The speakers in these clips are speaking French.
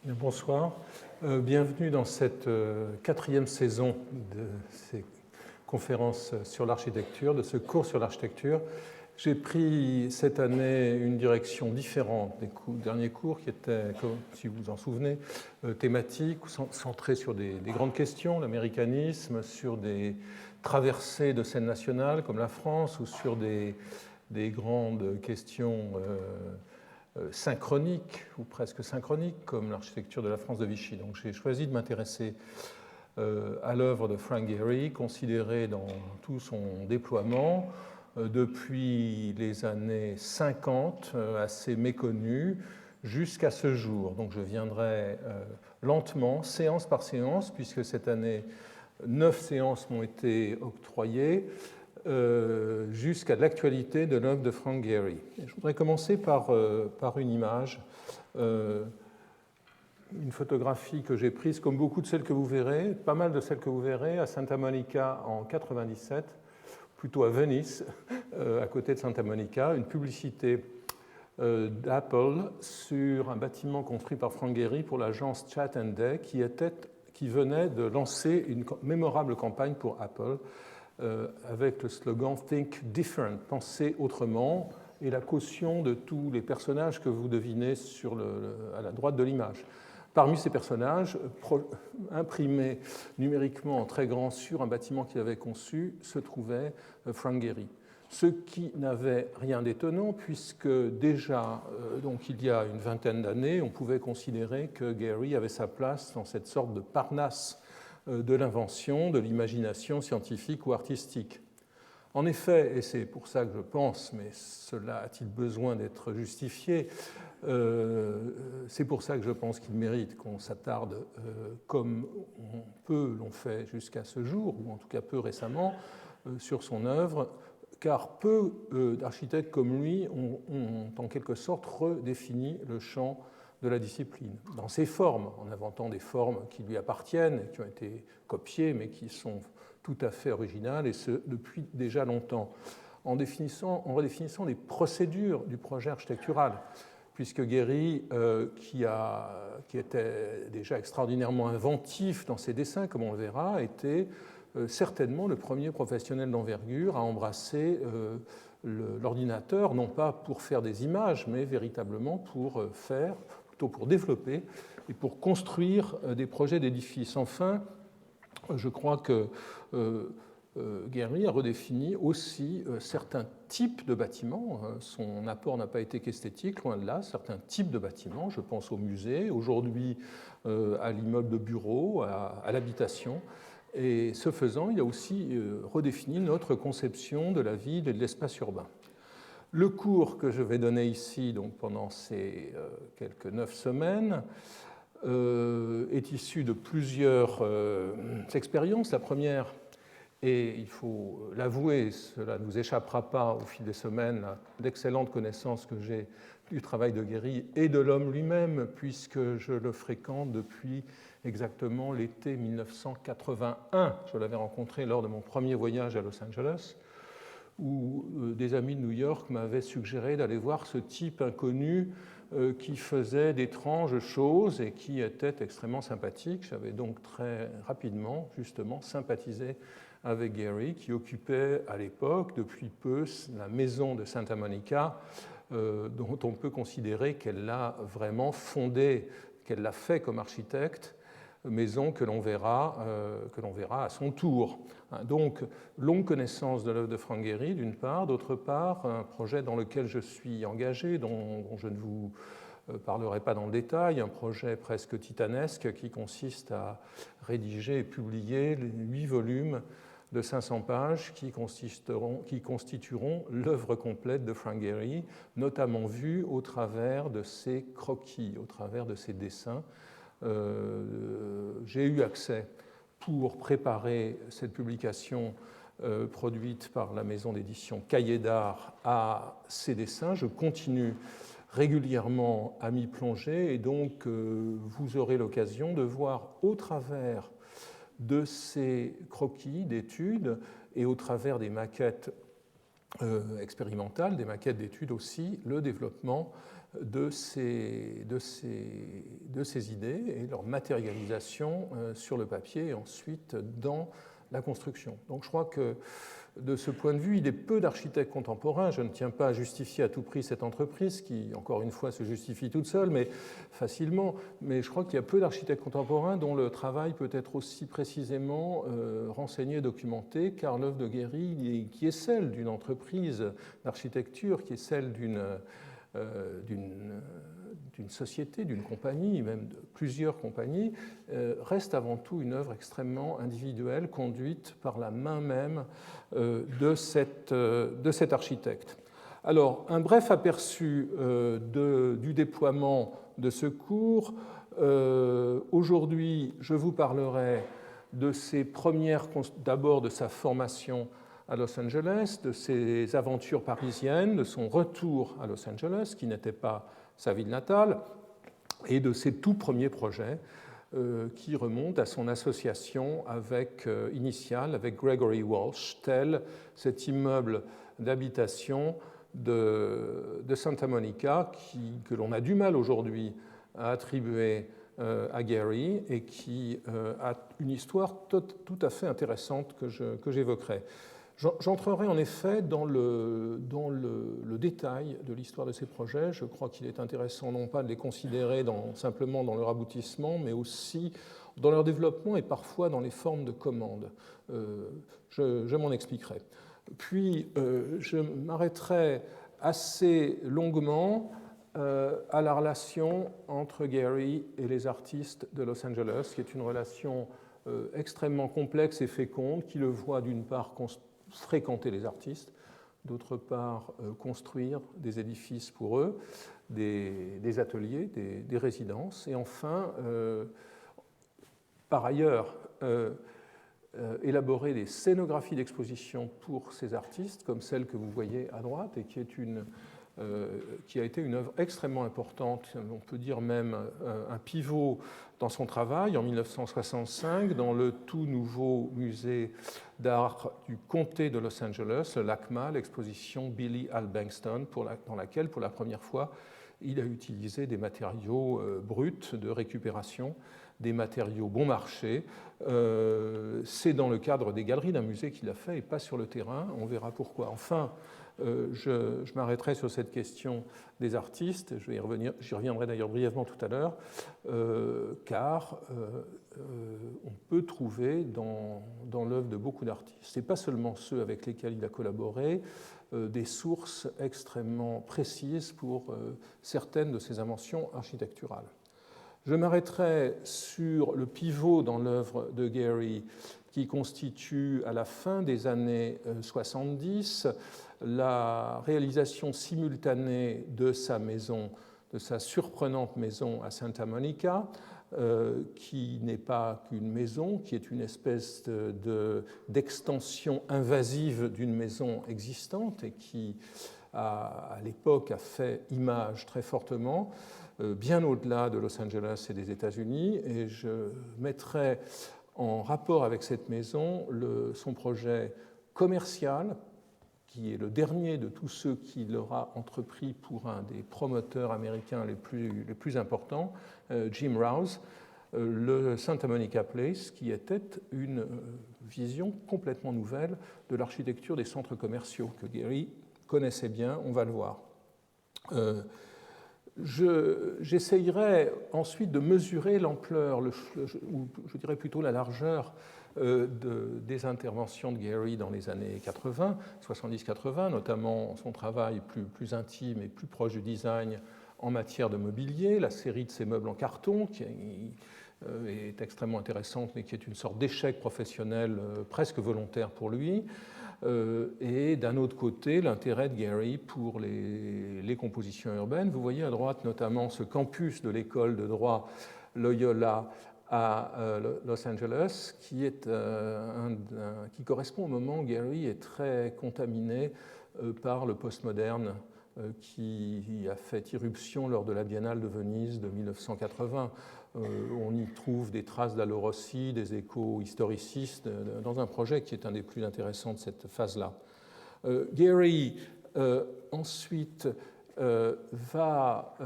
Bonsoir, bienvenue dans cette quatrième saison de ces conférences sur l'architecture, de ce cours sur l'architecture. J'ai pris cette année une direction différente des derniers cours qui étaient, si vous vous en souvenez, thématiques, centrés sur des grandes questions, l'américanisme, sur des traversées de scènes nationales comme la France ou sur des grandes questions synchronique ou presque synchronique comme l'architecture de la France de Vichy. Donc j'ai choisi de m'intéresser à l'œuvre de Frank Gehry, considérée dans tout son déploiement depuis les années 50, assez méconnue, jusqu'à ce jour. Donc je viendrai lentement, séance par séance, puisque cette année, 9 séances m'ont été octroyées, jusqu'à l'actualité de l'œuvre de Frank Gehry. Je voudrais commencer par une image, une photographie que j'ai prise, comme beaucoup de celles que vous verrez, pas mal de celles que vous verrez, à Santa Monica en 97, plutôt à Venice, à côté de Santa Monica, une publicité d'Apple sur un bâtiment construit par Frank Gehry pour l'agence Chat & Day qui venait de lancer une mémorable campagne pour Apple, avec le slogan Think Different, penser autrement, et la caution de tous les personnages que vous devinez à la droite de l'image. Parmi ces personnages, imprimés numériquement en très grand sur un bâtiment qu'il avait conçu, se trouvait Frank Gehry. Ce qui n'avait rien d'étonnant, puisque déjà, donc il y a une vingtaine d'années, on pouvait considérer que Gehry avait sa place dans cette sorte de Parnasse de l'invention, de l'imagination scientifique ou artistique. En effet, et c'est pour ça que je pense, mais cela a-t-il besoin d'être justifié, c'est pour ça que je pense qu'il mérite qu'on s'attarde, comme l'on fait jusqu'à ce jour, ou en tout cas peu récemment, sur son œuvre, car peu d'architectes comme lui ont en quelque sorte redéfini le champ de la discipline, dans ses formes, en inventant des formes qui lui appartiennent, qui ont été copiées, mais qui sont tout à fait originales, et ce, depuis déjà longtemps, en redéfinissant les procédures du projet architectural, puisque Gehry, qui était déjà extraordinairement inventif dans ses dessins, comme on le verra, était certainement le premier professionnel d'envergure à embrasser l'ordinateur, non pas pour faire des images, mais véritablement plutôt pour développer et pour construire des projets d'édifices. Enfin, je crois que Gehry a redéfini aussi certains types de bâtiments. Son apport n'a pas été qu'esthétique, loin de là, certains types de bâtiments. Je pense au musée, aujourd'hui à l'immeuble de bureau, à l'habitation. Et ce faisant, il a aussi redéfini notre conception de la ville et de l'espace urbain. Le cours que je vais donner ici, donc pendant ces quelques 9 semaines, est issu de plusieurs expériences. La première, et il faut l'avouer, cela ne nous échappera pas au fil des semaines, l'excellente connaissance que j'ai du travail de Gehry et de l'homme lui-même, puisque je le fréquente depuis exactement l'été 1981. Je l'avais rencontré lors de mon premier voyage à Los Angeles, où des amis de New York m'avaient suggéré d'aller voir ce type inconnu qui faisait d'étranges choses et qui était extrêmement sympathique. J'avais donc très rapidement, justement, sympathisé avec Gehry, qui occupait à l'époque, depuis peu, la maison de Santa Monica, dont on peut considérer qu'elle l'a vraiment fondée, qu'elle l'a fait comme architecte, maison que l'on verra à son tour. Donc, longue connaissance de l'œuvre de Frank Gehry, d'une part. D'autre part, un projet dans lequel je suis engagé, dont je ne vous parlerai pas dans le détail, un projet presque titanesque qui consiste à rédiger et publier 8 volumes de 500 pages qui constitueront l'œuvre complète de Frank Gehry, notamment vue au travers de ses croquis, au travers de ses dessins. J'ai eu accès, pour préparer cette publication produite par la maison d'édition Cahiers d'Art, à ces dessins. Je continue régulièrement à m'y plonger et donc vous aurez l'occasion de voir au travers de ces croquis d'études et au travers des maquettes expérimentales, des maquettes d'études aussi, le développement de ces idées et leur matérialisation sur le papier et ensuite dans la construction. Donc je crois que de ce point de vue, il est peu d'architectes contemporains. Je ne tiens pas à justifier à tout prix cette entreprise qui, encore une fois, se justifie toute seule, mais facilement. Mais je crois qu'il y a peu d'architectes contemporains dont le travail peut être aussi précisément renseigné, documenté, car l'œuvre de Gehry, qui est celle d'une entreprise d'architecture, qui est celle d'une société, d'une compagnie, même de plusieurs compagnies, reste avant tout une œuvre extrêmement individuelle, conduite par la main même de cet architecte. Alors, un bref aperçu du déploiement de ce cours. Aujourd'hui, je vous parlerai de ses premières, d'abord de sa formation à Los Angeles, de ses aventures parisiennes, de son retour à Los Angeles, qui n'était pas sa ville natale, et de ses tout premiers projets qui remontent à son association initiale avec Gregory Walsh, tel cet immeuble d'habitation de Santa Monica que l'on a du mal aujourd'hui à attribuer à Gehry et qui a une histoire tout à fait intéressante que j'évoquerai. J'entrerai en effet dans le détail de l'histoire de ces projets. Je crois qu'il est intéressant non pas de les considérer simplement dans leur aboutissement, mais aussi dans leur développement et parfois dans les formes de commandes. Je m'en expliquerai. Puis je m'arrêterai assez longuement à la relation entre Gehry et les artistes de Los Angeles, qui est une relation extrêmement complexe et féconde, qui le voit d'une part fréquenter les artistes, d'autre part construire des édifices pour eux, des ateliers, des résidences, et enfin, par ailleurs, élaborer des scénographies d'exposition pour ces artistes, comme celle que vous voyez à droite, et qui a été une œuvre extrêmement importante, on peut dire même un pivot dans son travail en 1965 dans le tout nouveau musée d'art du comté de Los Angeles, le LACMA, l'exposition Billy Al Bankston, dans laquelle pour la première fois il a utilisé des matériaux bruts de récupération, des matériaux bon marché. C'est dans le cadre des galeries d'un musée qu'il a fait et pas sur le terrain, on verra pourquoi. Enfin, je m'arrêterai sur cette question des artistes, j'y reviendrai d'ailleurs brièvement tout à l'heure, car on peut trouver dans l'œuvre de beaucoup d'artistes, et pas seulement ceux avec lesquels il a collaboré, des sources extrêmement précises pour certaines de ses inventions architecturales. Je m'arrêterai sur le pivot dans l'œuvre de Gehry qui constitue à la fin des années 70 la réalisation simultanée de sa maison, de sa surprenante maison à Santa Monica, qui n'est pas qu'une maison, qui est une espèce d'extension invasive d'une maison existante et qui, à l'époque, a fait image très fortement, bien au-delà de Los Angeles et des États-Unis. Et je mettrai en rapport avec cette maison son projet commercial, qui est le dernier de tous ceux qu'il aura entrepris pour un des promoteurs américains les plus importants, Jim Rouse, le Santa Monica Place, qui était une vision complètement nouvelle de l'architecture des centres commerciaux, que Gehry connaissait bien, on va le voir. J'essayerai ensuite de mesurer l'ampleur, ou je dirais plutôt la largeur des interventions de Gehry dans les années 80, 70-80, notamment son travail plus intime et plus proche du design en matière de mobilier, la série de ses meubles en carton qui est extrêmement intéressante mais qui est une sorte d'échec professionnel presque volontaire pour lui, et d'un autre côté l'intérêt de Gehry pour les compositions urbaines. Vous voyez à droite notamment ce campus de l'école de droit Loyola à Los Angeles, qui correspond au moment où Gehry est très contaminé par le postmoderne qui a fait irruption lors de la Biennale de Venise de 1980. On y trouve des traces d'Aldo Rossi, des échos historicistes, dans un projet qui est un des plus intéressants de cette phase-là. Gehry, ensuite, va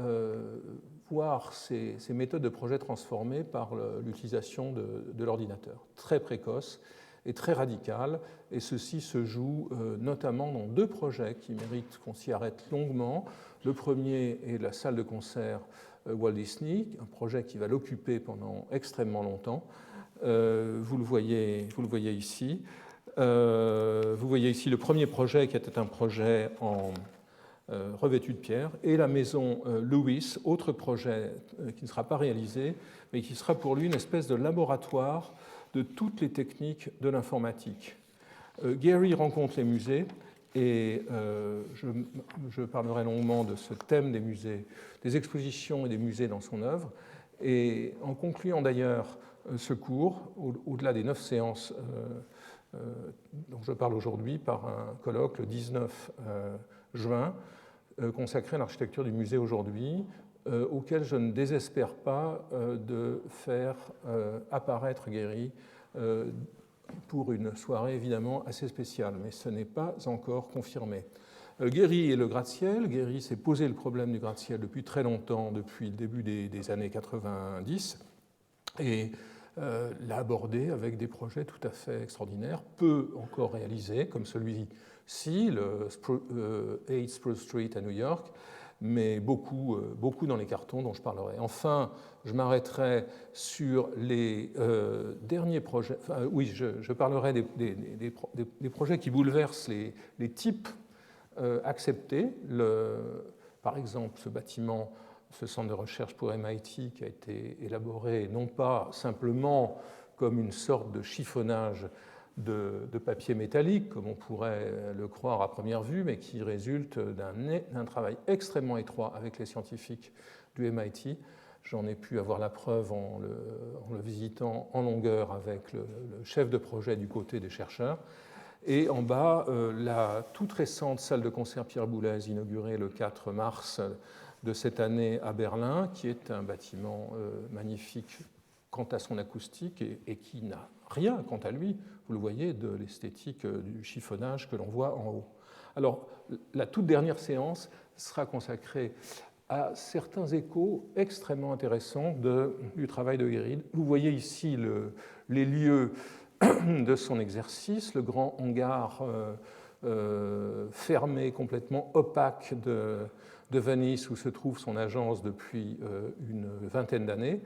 voir ces méthodes de projet transformées par l'utilisation de l'ordinateur, très précoce et très radicale, et ceci se joue notamment dans 2 projets qui méritent qu'on s'y arrête longuement. Le premier est la salle de concert Walt Disney, un projet qui va l'occuper pendant extrêmement longtemps. Vous le voyez ici. Vous voyez ici le premier projet qui était un projet en revêtu de pierre, et la maison Lewis, autre projet qui ne sera pas réalisé, mais qui sera pour lui une espèce de laboratoire de toutes les techniques de l'informatique. Gehry rencontre les musées, et je parlerai longuement de ce thème des musées, des expositions et des musées dans son œuvre, et en concluant d'ailleurs ce cours, au-delà des 9 séances dont je parle aujourd'hui, par un colloque le 19 juin, consacré à l'architecture du musée aujourd'hui, auquel je ne désespère pas de faire apparaître Gehry pour une soirée évidemment assez spéciale, mais ce n'est pas encore confirmé. Gehry et le gratte-ciel. Gehry s'est posé le problème du gratte-ciel depuis très longtemps, depuis le début des années 90, et l'a abordé avec des projets tout à fait extraordinaires, peu encore réalisés, comme celui-ci, le 8 Spruce Street à New York, mais beaucoup dans les cartons dont je parlerai. Enfin, je m'arrêterai sur les derniers projets. Enfin, oui, je parlerai des projets qui bouleversent les types acceptés. Par exemple, ce bâtiment, ce centre de recherche pour MIT, qui a été élaboré non pas simplement comme une sorte de chiffonnage de papier métallique, comme on pourrait le croire à première vue, mais qui résulte d'un travail extrêmement étroit avec les scientifiques du MIT. J'en ai pu avoir la preuve en le visitant en longueur avec le chef de projet du côté des chercheurs. Et en bas, la toute récente salle de concert Pierre Boulez, inaugurée le 4 mars de cette année à Berlin, qui est un bâtiment magnifique quant à son acoustique et qui n'a rien, quant à lui, vous le voyez, de l'esthétique du chiffonnage que l'on voit en haut. Alors, la toute dernière séance sera consacrée à certains échos extrêmement intéressants du travail de Gehry. Vous voyez ici les lieux de son exercice, le grand hangar fermé, complètement opaque de Venise, où se trouve son agence depuis une vingtaine d'années.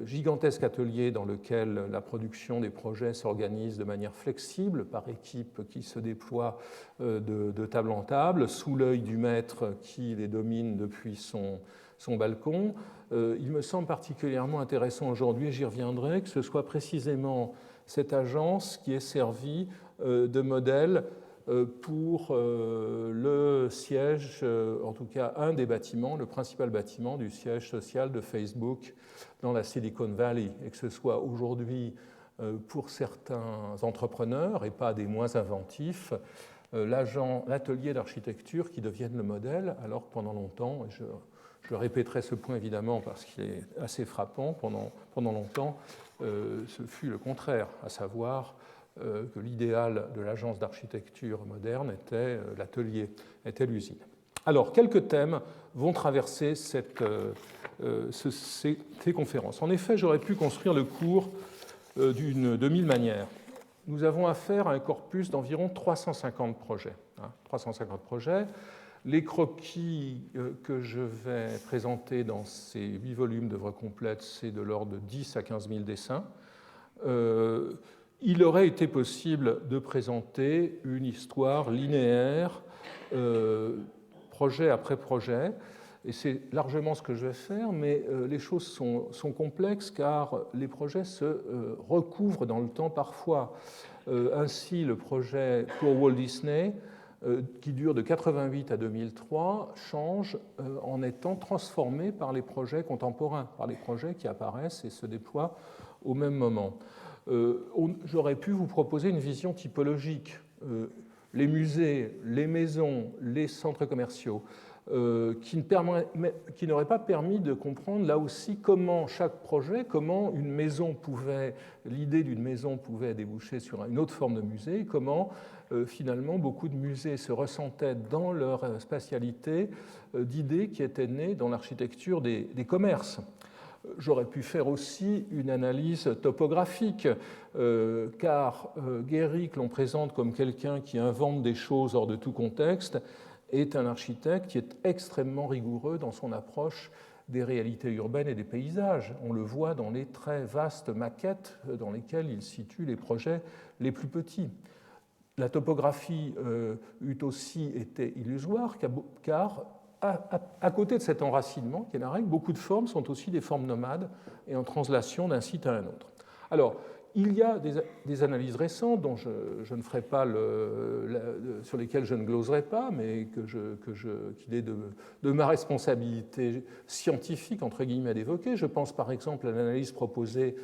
Gigantesque atelier dans lequel la production des projets s'organise de manière flexible, par équipe qui se déploie de table en table, sous l'œil du maître qui les domine depuis son balcon. Il me semble particulièrement intéressant aujourd'hui, et j'y reviendrai, que ce soit précisément cette agence qui est servie de modèle pour le siège, en tout cas un des bâtiments, le principal bâtiment du siège social de Facebook dans la Silicon Valley, et que ce soit aujourd'hui pour certains entrepreneurs et pas des moins inventifs, l'atelier d'architecture qui devienne le modèle, alors que pendant longtemps, et je répéterai ce point évidemment parce qu'il est assez frappant, pendant longtemps, ce fut le contraire, à savoir que l'idéal de l'agence d'architecture moderne était l'atelier, était l'usine. Alors, quelques thèmes vont traverser ces conférences. En effet, j'aurais pu construire le cours de 1000 manières. Nous avons affaire à un corpus d'environ 350 projets. 350 projets. Les croquis que je vais présenter dans ces 8 volumes d'œuvres complètes, c'est de l'ordre de 10 à 15 000 dessins. Il aurait été possible de présenter une histoire linéaire, projet après projet, et c'est largement ce que je vais faire, mais les choses sont complexes car les projets se recouvrent dans le temps parfois. Ainsi, le projet pour Walt Disney, qui dure de 88 à 2003, change en étant transformé par les projets contemporains, par les projets qui apparaissent et se déploient au même moment. J'aurais pu vous proposer une vision typologique. Les musées, les maisons, les centres commerciaux, qui n'aurait pas permis de comprendre là aussi comment chaque projet, comment l'idée d'une maison pouvait déboucher sur une autre forme de musée, comment finalement beaucoup de musées se ressentaient dans leur spatialité d'idées qui étaient nées dans l'architecture des commerces. J'aurais pu faire aussi une analyse topographique, car Gehry, que l'on présente comme quelqu'un qui invente des choses hors de tout contexte, est un architecte qui est extrêmement rigoureux dans son approche des réalités urbaines et des paysages. On le voit dans les très vastes maquettes dans lesquelles il situe les projets les plus petits. La topographie eût aussi été illusoire, car à côté de cet enracinement, qui est la règle, beaucoup de formes sont aussi des formes nomades et en translation d'un site à un autre. Alors, il y a des analyses récentes dont je ne ferai pas sur lesquelles je ne gloserai pas, mais qu'il est de ma responsabilité scientifique, entre guillemets, d'évoquer. Je pense par exemple à l'analyse proposée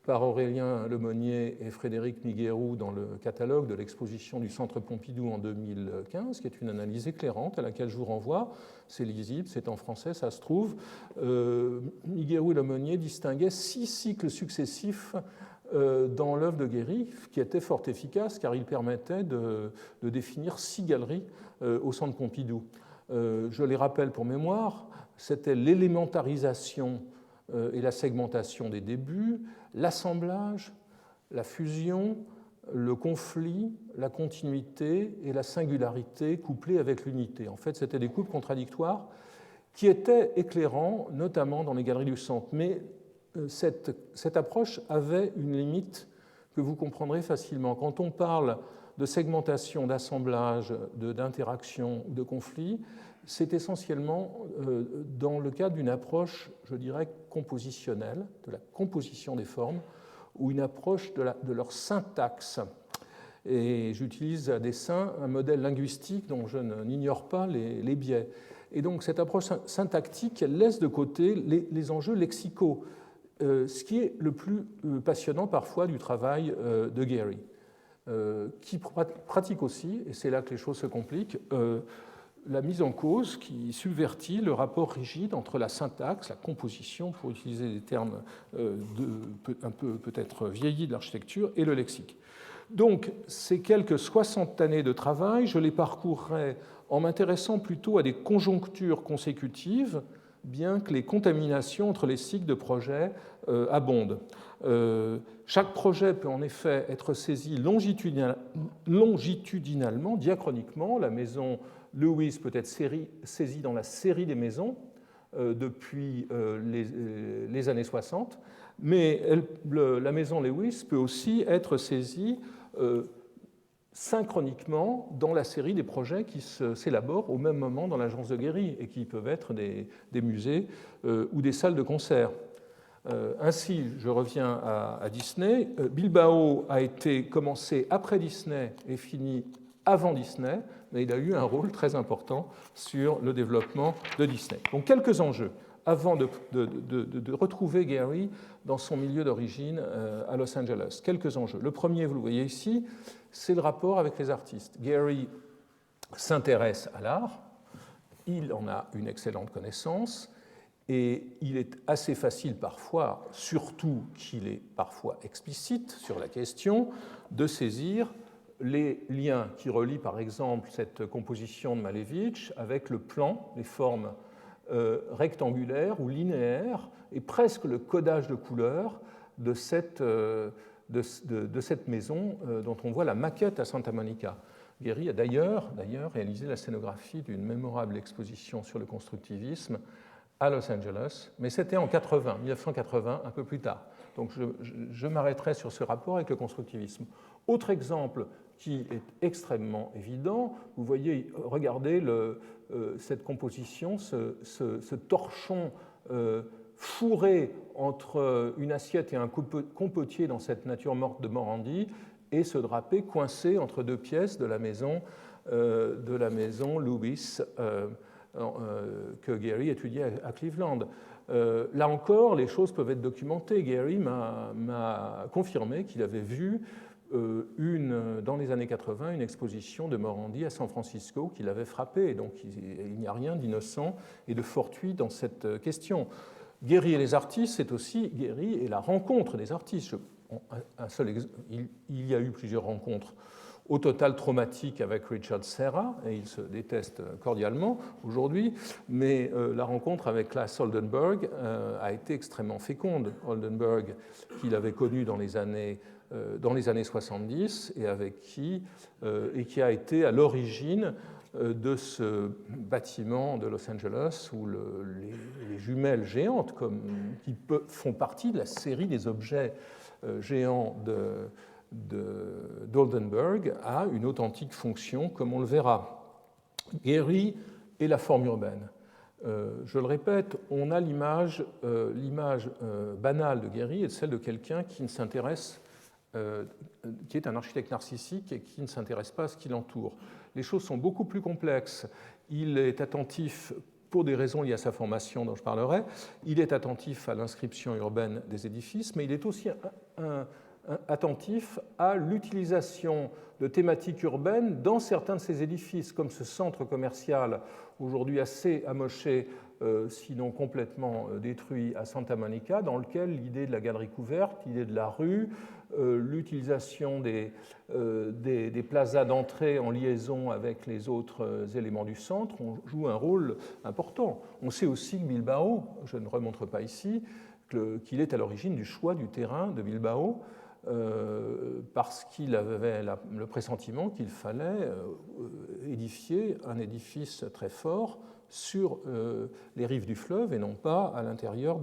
par Aurélien Lemonnier et Frédéric Miguerou dans le catalogue de l'exposition du Centre Pompidou en 2015, qui est une analyse éclairante à laquelle je vous renvoie. C'est lisible, c'est en français, ça se trouve. Miguerou et Lemonnier distinguaient 6 cycles successifs dans l'œuvre de Gehry, qui était fort efficace car il permettait de définir 6 galeries au Centre Pompidou. Je les rappelle pour mémoire, c'était l'élémentarisation et la segmentation des débuts, l'assemblage, la fusion, le conflit, la continuité et la singularité couplées avec l'unité. En fait, c'était des couples contradictoires qui étaient éclairants, notamment dans les galeries du centre. Mais cette approche avait une limite que vous comprendrez facilement. Quand on parle de segmentation, d'assemblage, d'interaction ou de conflit, c'est essentiellement dans le cadre d'une approche, je dirais, compositionnelle, de la composition des formes, ou une approche de leur syntaxe. Et j'utilise à dessein un modèle linguistique dont je n'ignore pas les biais. Et donc cette approche syntactique, elle laisse de côté les enjeux lexicaux, ce qui est le plus passionnant parfois du travail de Gehry, qui pratique aussi, et c'est là que les choses se compliquent, la mise en cause qui subvertit le rapport rigide entre la syntaxe, la composition, pour utiliser des termes un peu peut-être vieillis de l'architecture, et le lexique. Donc, ces quelques 60 années de travail, je les parcourrai en m'intéressant plutôt à des conjonctures consécutives, bien que les contaminations entre les cycles de projets abondent. Chaque projet peut en effet être saisi longitudinalement, diachroniquement. La maison Lewis peut être saisie dans la série des maisons depuis les années 60, mais la maison Lewis peut aussi être saisie synchroniquement dans la série des projets qui s'élaborent au même moment dans l'agence de Gehry et qui peuvent être des musées ou des salles de concert. Ainsi, je reviens à Disney. Bilbao a été commencé après Disney et fini avant Disney, mais il a eu un rôle très important sur le développement de Disney. Donc quelques enjeux avant de retrouver Gehry dans son milieu d'origine à Los Angeles. Quelques enjeux. Le premier, vous le voyez ici, c'est le rapport avec les artistes. Gehry s'intéresse à l'art, il en a une excellente connaissance, et il est assez facile parfois, surtout qu'il est parfois explicite sur la question, de saisir les liens qui relient par exemple cette composition de Malevich avec le plan, les formes rectangulaires ou linéaires, et presque le codage de couleurs de cette maison dont on voit la maquette à Santa Monica. Gehry a d'ailleurs réalisé la scénographie d'une mémorable exposition sur le constructivisme à Los Angeles, mais c'était en 1980, un peu plus tard. Donc je m'arrêterai sur ce rapport avec le constructivisme. Autre exemple qui est extrêmement évident, vous voyez, regardez cette composition, ce torchon fourré entre une assiette et un compotier dans cette nature morte de Morandi, et ce drapé coincé entre deux pièces de la maison Lewis que Gehry étudiait à Cleveland. Là encore, les choses peuvent être documentées. Gehry m'a confirmé qu'il avait vu dans les années 80, une exposition de Morandi à San Francisco qui l'avait frappé. Donc il n'y a rien d'innocent et de fortuit dans cette question. Gehry et les artistes, c'est aussi Gehry et la rencontre des artistes. Il y a eu plusieurs rencontres au total traumatiques avec Richard Serra, et ils se détestent cordialement aujourd'hui, mais la rencontre avec Claes Oldenburg a été extrêmement féconde. Oldenburg, qu'il avait connu dans les années 70 et qui a été à l'origine de ce bâtiment de Los Angeles où les jumelles géantes qui font partie de la série des objets géants d'Oldenburg a une authentique fonction, comme on le verra. Gehry et la forme urbaine. Je le répète, on a l'image banale de Gehry et celle de quelqu'un qui ne s'intéresse, qui est un architecte narcissique et qui ne s'intéresse pas à ce qui l'entoure. Les choses sont beaucoup plus complexes. Il est attentif, pour des raisons liées à sa formation dont je parlerai, il est attentif à l'inscription urbaine des édifices, mais il est aussi attentif à l'utilisation de thématiques urbaines dans certains de ces édifices, comme ce centre commercial aujourd'hui assez amoché, sinon complètement détruit à Santa Monica, dans lequel l'idée de la galerie couverte, l'idée de la rue, l'utilisation des plazas d'entrée en liaison avec les autres éléments du centre joue un rôle important. On sait aussi que Bilbao, je ne remonte pas ici, qu'il est à l'origine du choix du terrain de Bilbao, parce qu'il avait le pressentiment qu'il fallait édifier un édifice très fort sur les rives du fleuve et non pas à l'intérieur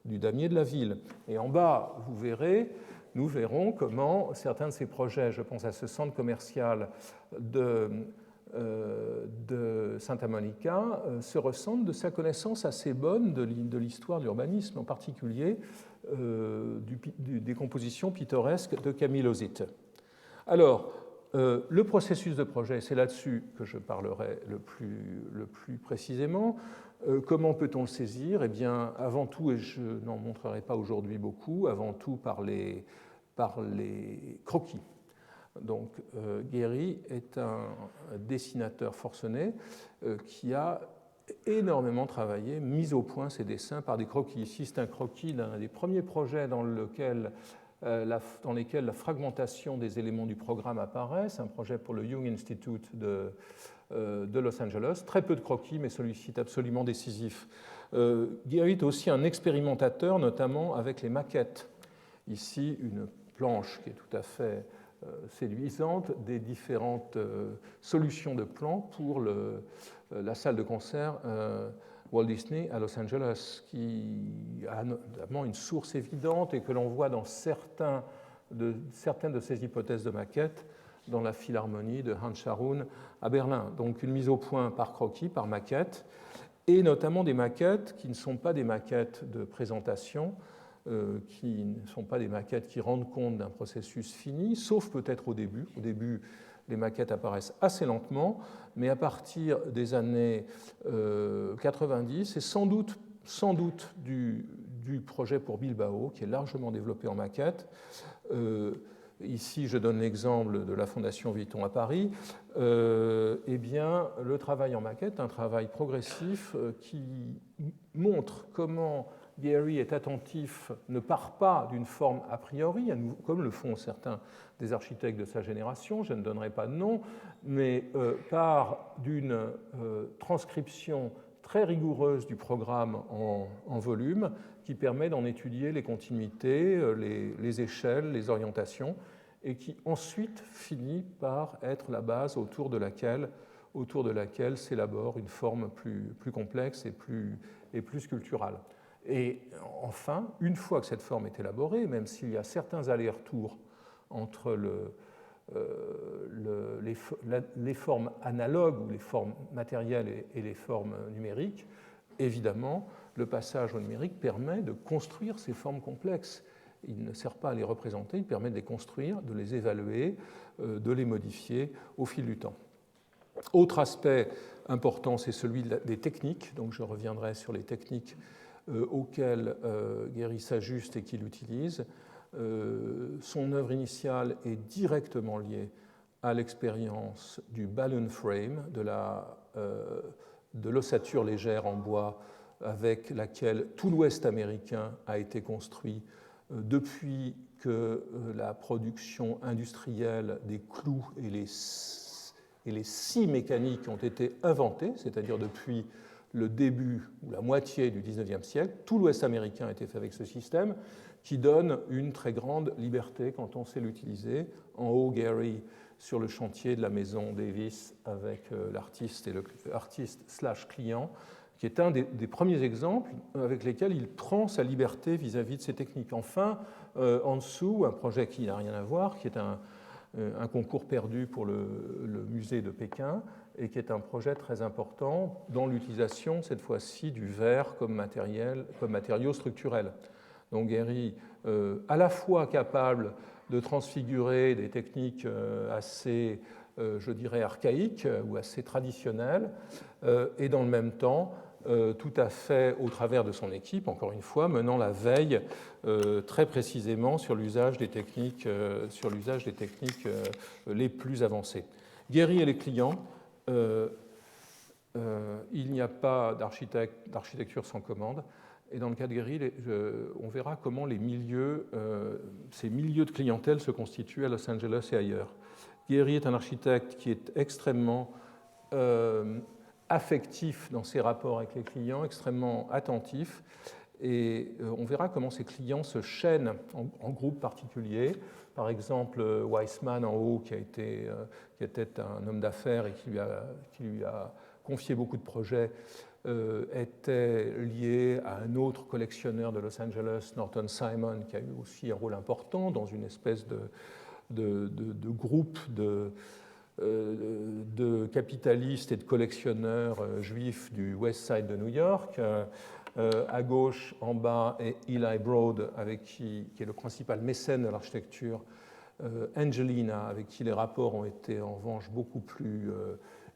du damier de la ville. Et en bas, nous verrons comment certains de ces projets, je pense à ce centre commercial de Santa Monica, se ressentent de sa connaissance assez bonne de l'histoire de l'urbanisme, en particulier des compositions pittoresques de Camille Ozit. Alors, le processus de projet, c'est là-dessus que je parlerai le plus précisément. Comment peut-on le saisir? Eh bien, avant tout, et je n'en montrerai pas aujourd'hui beaucoup, avant tout par les croquis. Donc, Gehry est un dessinateur forcené qui a énormément travaillé, mis au point ses dessins par des croquis. Ici, c'est un croquis d'un des premiers projets dans lesquels la fragmentation des éléments du programme apparaît. C'est un projet pour le Young Institute de Los Angeles. Très peu de croquis, mais celui-ci est absolument décisif. Gehry est aussi un expérimentateur, notamment avec les maquettes. Ici, une planche qui est tout à fait séduisante des différentes solutions de plans pour la salle de concert Walt Disney à Los Angeles, qui a notamment une source évidente et que l'on voit dans certaines de ces hypothèses de maquettes dans la Philharmonie de Hans Scharoun à Berlin. Donc une mise au point par croquis, par maquette, et notamment des maquettes qui ne sont pas des maquettes de présentation, qui ne sont pas des maquettes qui rendent compte d'un processus fini, sauf peut-être au début. Au début, les maquettes apparaissent assez lentement, mais à partir des années 90, et sans doute du projet pour Bilbao, qui est largement développé en maquette. Ici, je donne l'exemple de la Fondation Vuitton à Paris. Eh bien, le travail en maquette, un travail progressif qui montre comment Gehry est attentif, ne part pas d'une forme a priori, comme le font certains des architectes de sa génération, je ne donnerai pas de nom, mais part d'une transcription très rigoureuse du programme en volume qui permet d'en étudier les continuités, les échelles, les orientations, et qui ensuite finit par être la base autour de laquelle s'élabore une forme plus complexe et plus sculpturale. Et enfin, une fois que cette forme est élaborée, même s'il y a certains allers-retours entre les formes analogues ou les formes matérielles et les formes numériques, évidemment, le passage au numérique permet de construire ces formes complexes. Il ne sert pas à les représenter, il permet de les construire, de les évaluer, de les modifier au fil du temps. Autre aspect important, c'est celui des techniques, donc je reviendrai sur les techniques auxquelles Gehry s'ajuste et qu'il utilise. son œuvre initiale est directement liée à l'expérience du balloon frame, de l'ossature légère en bois avec laquelle tout l'Ouest américain a été construit depuis que la production industrielle des clous et les scies mécaniques ont été inventés, c'est-à-dire depuis le début ou la moitié du XIXe siècle. Tout l'Ouest américain a été fait avec ce système qui donne une très grande liberté quand on sait l'utiliser. En haut, Gehry sur le chantier de la maison Davis avec l'artiste et l'artiste/client, qui est un des premiers exemples avec lesquels il prend sa liberté vis-à-vis de ces techniques. Enfin, en dessous, un projet qui n'a rien à voir, qui est un concours perdu pour le musée de Pékin, et qui est un projet très important dans l'utilisation, cette fois-ci, du verre comme matériau structurel. Donc Gehry, à la fois capable de transfigurer des techniques assez, je dirais, archaïques ou assez traditionnelles, et dans le même temps, tout à fait au travers de son équipe, encore une fois, menant la veille très précisément sur l'usage des techniques, les plus avancées. Gehry et les clients, il n'y a pas d'architecture sans commande. Et dans le cas de Gehry, on verra comment ces milieux de clientèle se constituent à Los Angeles et ailleurs. Gehry est un architecte qui est extrêmement affectif dans ses rapports avec les clients, extrêmement attentif. Et on verra comment ces clients se chaînent en groupes particuliers. Par exemple, Weissman en haut, qui était un homme d'affaires et qui lui a confié beaucoup de projets, était lié à un autre collectionneur de Los Angeles, Norton Simon, qui a eu aussi un rôle important dans une espèce de groupe de capitalistes et de collectionneurs juifs du West Side de New York. À gauche, en bas, est Eli Broad, qui est le principal mécène de l'architecture, Angelina, avec qui les rapports ont été en revanche beaucoup plus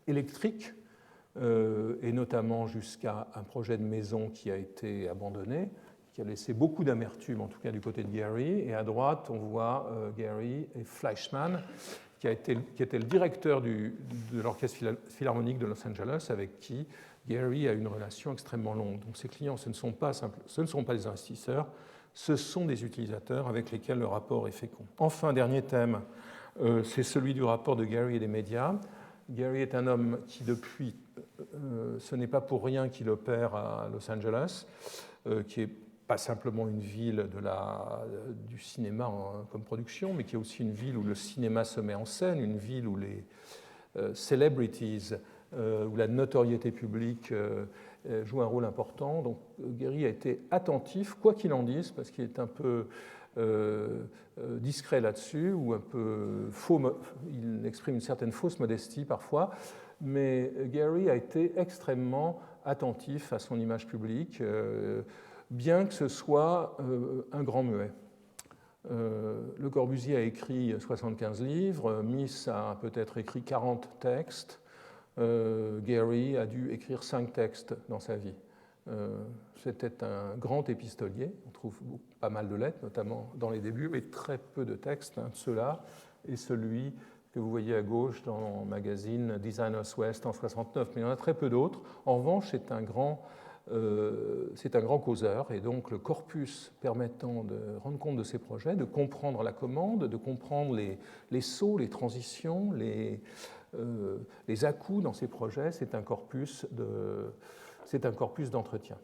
électriques, et notamment jusqu'à un projet de maison qui a été abandonné, qui a laissé beaucoup d'amertume, en tout cas du côté de Gehry. Et à droite, on voit Gehry et Fleischmann, qui était le directeur de l'Orchestre Philharmonique de Los Angeles, avec qui Gehry a une relation extrêmement longue. Donc ces clients, ce ne sont pas des investisseurs, ce sont des utilisateurs avec lesquels le rapport est fécond. Enfin, dernier thème, c'est celui du rapport de Gehry et des médias. Gehry est un homme qui, depuis, ce n'est pas pour rien qu'il opère à Los Angeles, qui est pas simplement une ville du cinéma comme production, mais qui est aussi une ville où le cinéma se met en scène, une ville où les celebrities, où la notoriété publique joue un rôle important. Donc Gehry a été attentif, quoi qu'il en dise, parce qu'il est un peu discret là-dessus, ou un peu faux, il exprime une certaine fausse modestie parfois, mais Gehry a été extrêmement attentif à son image publique, bien que ce soit un grand muet. Le Corbusier a écrit 75 livres, Miss a peut-être écrit 40 textes, Gehry a dû écrire 5 textes dans sa vie. C'était un grand épistolier, on trouve pas mal de lettres, notamment dans les débuts, mais très peu de textes. Un de ceux-là est celui que vous voyez à gauche dans le magazine Designers West en 1969, mais il y en a très peu d'autres. En revanche, c'est un grand causeur, et donc le corpus permettant de rendre compte de ses projets, de comprendre la commande, de comprendre les sauts, les transitions, les à-coups dans ses projets, c'est un corpus d'entretien.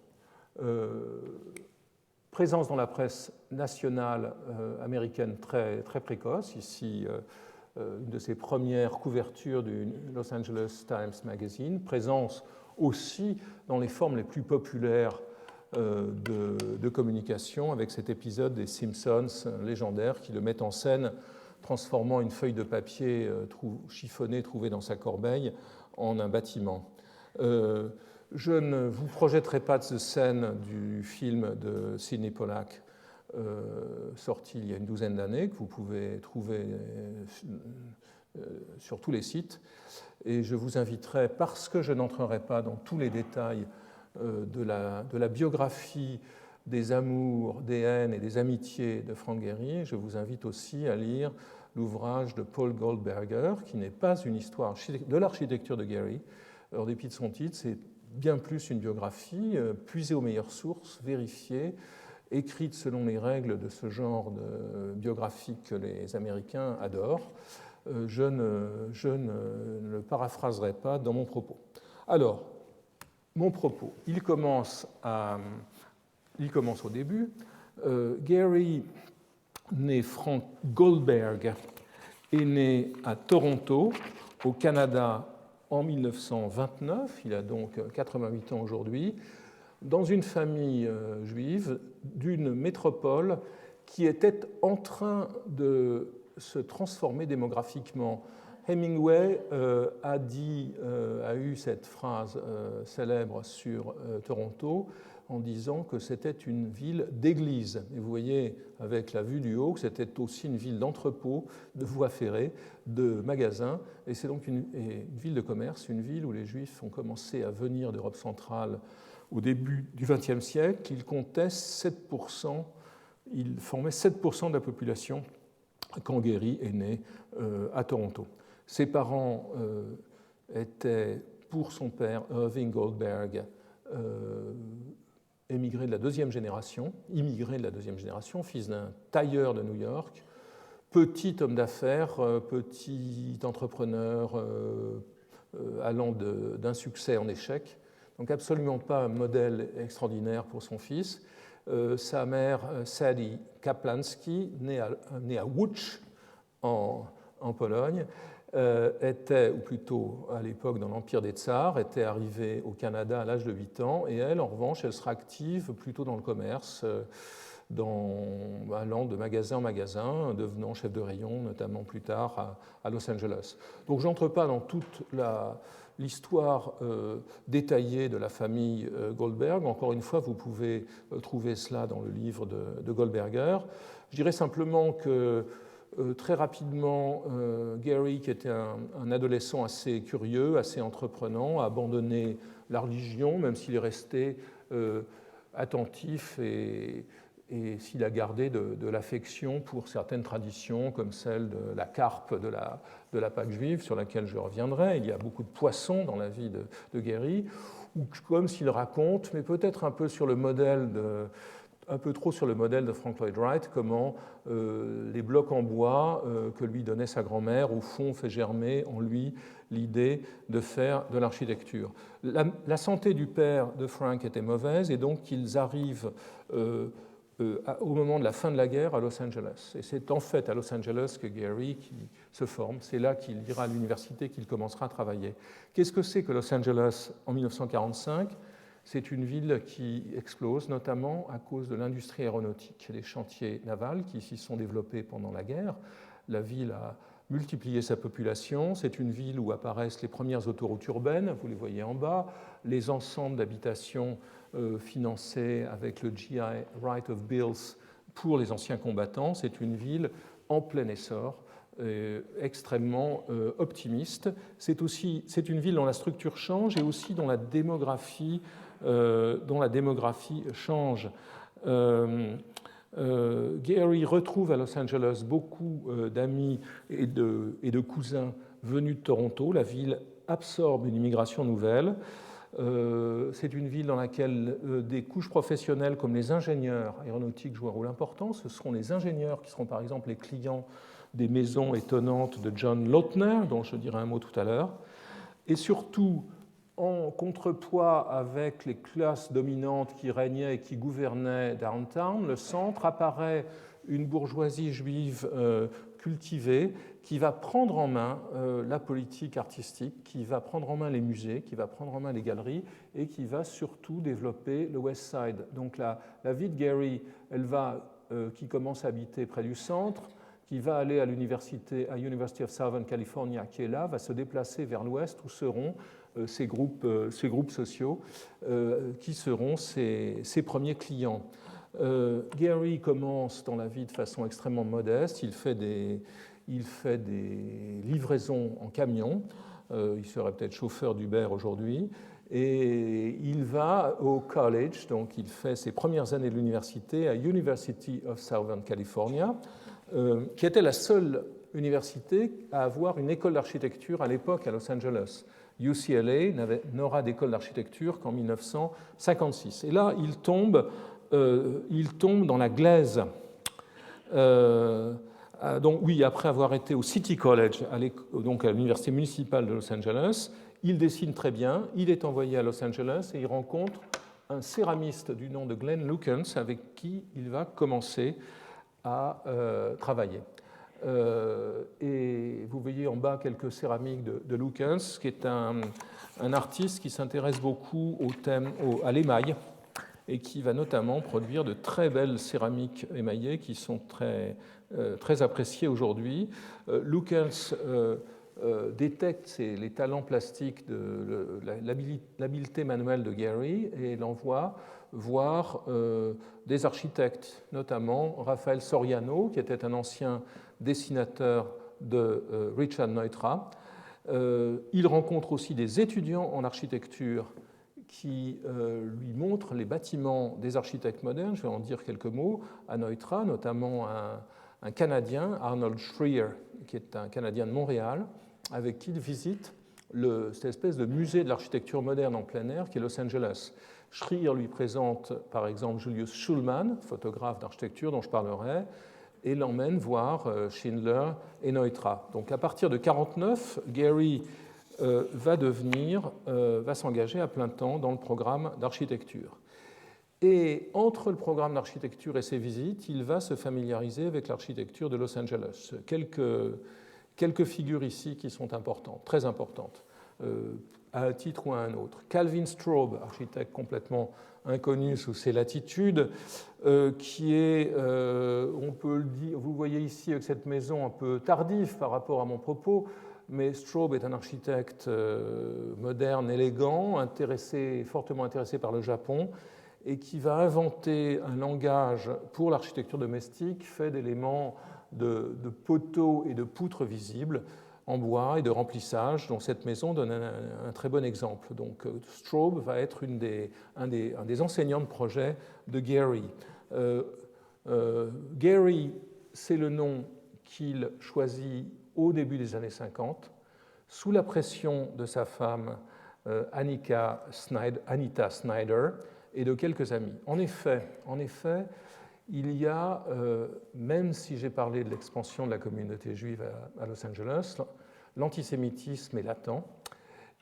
Présence dans la presse nationale américaine très, très précoce, ici une de ses premières couvertures du Los Angeles Times Magazine, présence aussi dans les formes les plus populaires de communication, avec cet épisode des Simpsons légendaire qui le met en scène, transformant une feuille de papier chiffonnée trouvée dans sa corbeille en un bâtiment. Je ne vous projetterai pas de cette scène du film de Sidney Pollack, sorti il y a une douzaine d'années, que vous pouvez trouver sur tous les sites. Et je vous inviterai, parce que je n'entrerai pas dans tous les détails de la biographie des amours, des haines et des amitiés de Frank Gehry. Je vous invite aussi à lire l'ouvrage de Paul Goldberger, qui n'est pas une histoire de l'architecture de Gehry. En dépit de son titre, c'est bien plus une biographie puisée aux meilleures sources, vérifiée, écrite selon les règles de ce genre de biographie que les Américains adorent. Je ne le paraphraserai pas dans mon propos. Alors, mon propos, il commence au début. Gehry, né Frank Goldberg, est né à Toronto, au Canada, en 1929. Il a donc 88 ans aujourd'hui, dans une famille juive d'une métropole qui était en train de se transformer démographiquement. Hemingway a eu cette phrase célèbre sur Toronto en disant que c'était une ville d'église. Et vous voyez avec la vue du haut que c'était aussi une ville d'entrepôts, de voies ferrées, de magasins. Et c'est donc une ville de commerce, une ville où les Juifs ont commencé à venir d'Europe centrale au début du XXe siècle. Ils comptaient 7%, ils formaient 7% de la population quand Gehry est né à Toronto. Ses parents étaient, pour son père, Irving Goldberg, immigré de la deuxième génération, fils d'un tailleur de New York, petit homme d'affaires, petit entrepreneur allant d'un succès en échec, donc absolument pas un modèle extraordinaire pour son fils. Sa mère, Sadie Kaplansky, née à Łódź, en Pologne, était, ou plutôt à l'époque dans l'Empire des Tsars, était arrivée au Canada à l'âge de 8 ans, et elle, en revanche, elle sera active plutôt dans le commerce, allant de magasin en magasin, devenant chef de rayon, notamment plus tard à Los Angeles. Donc je n'entre pas dans toute l'histoire détaillée de la famille Goldberg. Encore une fois, vous pouvez trouver cela dans le livre de Goldberger. Je dirais simplement que très rapidement, Gehry, qui était un adolescent assez curieux, assez entreprenant, a abandonné la religion, même s'il est resté attentif et s'il a gardé de l'affection pour certaines traditions, comme celle de la carpe de la Pâque juive, sur laquelle je reviendrai. Il y a beaucoup de poissons dans la vie de Gehry, ou comme s'il raconte, mais peut-être un peu trop sur le modèle de Frank Lloyd Wright, comment les blocs en bois que lui donnait sa grand-mère, au fond, fait germer en lui l'idée de faire de l'architecture. La santé du père de Frank était mauvaise, et donc ils arrivent au moment de la fin de la guerre à Los Angeles. Et c'est en fait à Los Angeles que Gehry se forme. C'est là qu'il ira à l'université, qu'il commencera à travailler. Qu'est-ce que c'est que Los Angeles en 1945 ? C'est une ville qui explose, notamment à cause de l'industrie aéronautique, des chantiers navals qui s'y sont développés pendant la guerre. La ville a multiplié sa population. C'est une ville où apparaissent les premières autoroutes urbaines, vous les voyez en bas, les ensembles d'habitations financés avec le GI Right of Bills pour les anciens combattants. C'est une ville en plein essor, extrêmement optimiste. C'est une ville dont la structure change et aussi dont la démographie change. Gehry retrouve à Los Angeles beaucoup d'amis et de cousins venus de Toronto. La ville absorbe une immigration nouvelle. C'est une ville dans laquelle des couches professionnelles comme les ingénieurs aéronautiques jouent un rôle important. Ce seront les ingénieurs qui seront par exemple les clients des maisons étonnantes de John Lautner, dont je dirai un mot tout à l'heure. Et surtout, en contrepoids avec les classes dominantes qui régnaient et qui gouvernaient downtown, le centre, apparaît une bourgeoisie juive cultivée qui va prendre en main la politique artistique, qui va prendre en main les musées, qui va prendre en main les galeries et qui va surtout développer le West Side. Donc la vie de Gehry, qui commence à habiter près du centre, qui va aller à l'université, à University of Southern California, qui est là, va se déplacer vers l'ouest où seront ces groupes sociaux qui seront ses premiers clients. Gehry commence dans la vie de façon extrêmement modeste. Il fait des livraisons en camion. Il serait peut-être chauffeur d'Uber aujourd'hui. Et il va au college, donc il fait ses premières années de l'université à University of Southern California, qui était la seule université à avoir une école d'architecture à l'époque à Los Angeles. UCLA n'aura d'école d'architecture qu'en 1956. Et là, il tombe dans la glaise. Donc oui, après avoir été au City College, donc à l'université municipale de Los Angeles, il dessine très bien, il est envoyé à Los Angeles et il rencontre un céramiste du nom de Glenn Lukens avec qui il va commencer à travailler. Et vous voyez en bas quelques céramiques de Lukens, qui est un artiste qui s'intéresse beaucoup à l'émail et qui va notamment produire de très belles céramiques émaillées qui sont très appréciées aujourd'hui. Lukens détecte les talents plastiques de l'habileté manuelle de Gehry et l'envoie voir des architectes, notamment Raphaël Soriano, qui était un ancien dessinateur de Richard Neutra. Il rencontre aussi des étudiants en architecture qui lui montrent les bâtiments des architectes modernes. Je vais en dire quelques mots à Neutra, notamment un Canadien, Arnold Schreer, qui est un Canadien de Montréal, avec qui il visite cette espèce de musée de l'architecture moderne en plein air qui est Los Angeles. Schreer lui présente par exemple Julius Schulman, photographe d'architecture dont je parlerai, et l'emmène voir Schindler et Neutra. Donc à partir de 1949, Gehry va s'engager à plein temps dans le programme d'architecture. Et entre le programme d'architecture et ses visites, il va se familiariser avec l'architecture de Los Angeles. Quelques figures ici qui sont importantes, très importantes, à un titre ou à un autre. Calvin Straub, architecte complètement inconnu sous ses latitudes, qui est, on peut le dire, vous voyez ici avec cette maison un peu tardive par rapport à mon propos, mais Straub est un architecte moderne, élégant, fortement intéressé par le Japon, et qui va inventer un langage pour l'architecture domestique fait d'éléments de poteaux et de poutres visibles en bois et de remplissage, dont cette maison donne un très bon exemple. Donc Straub va être un des enseignants de projet de Gehry. Gehry, c'est le nom qu'il choisit au début des années 50, sous la pression de sa femme Anita Snyder et de quelques amis. En effet, il y a, même si j'ai parlé de l'expansion de la communauté juive à Los Angeles, l'antisémitisme est latent.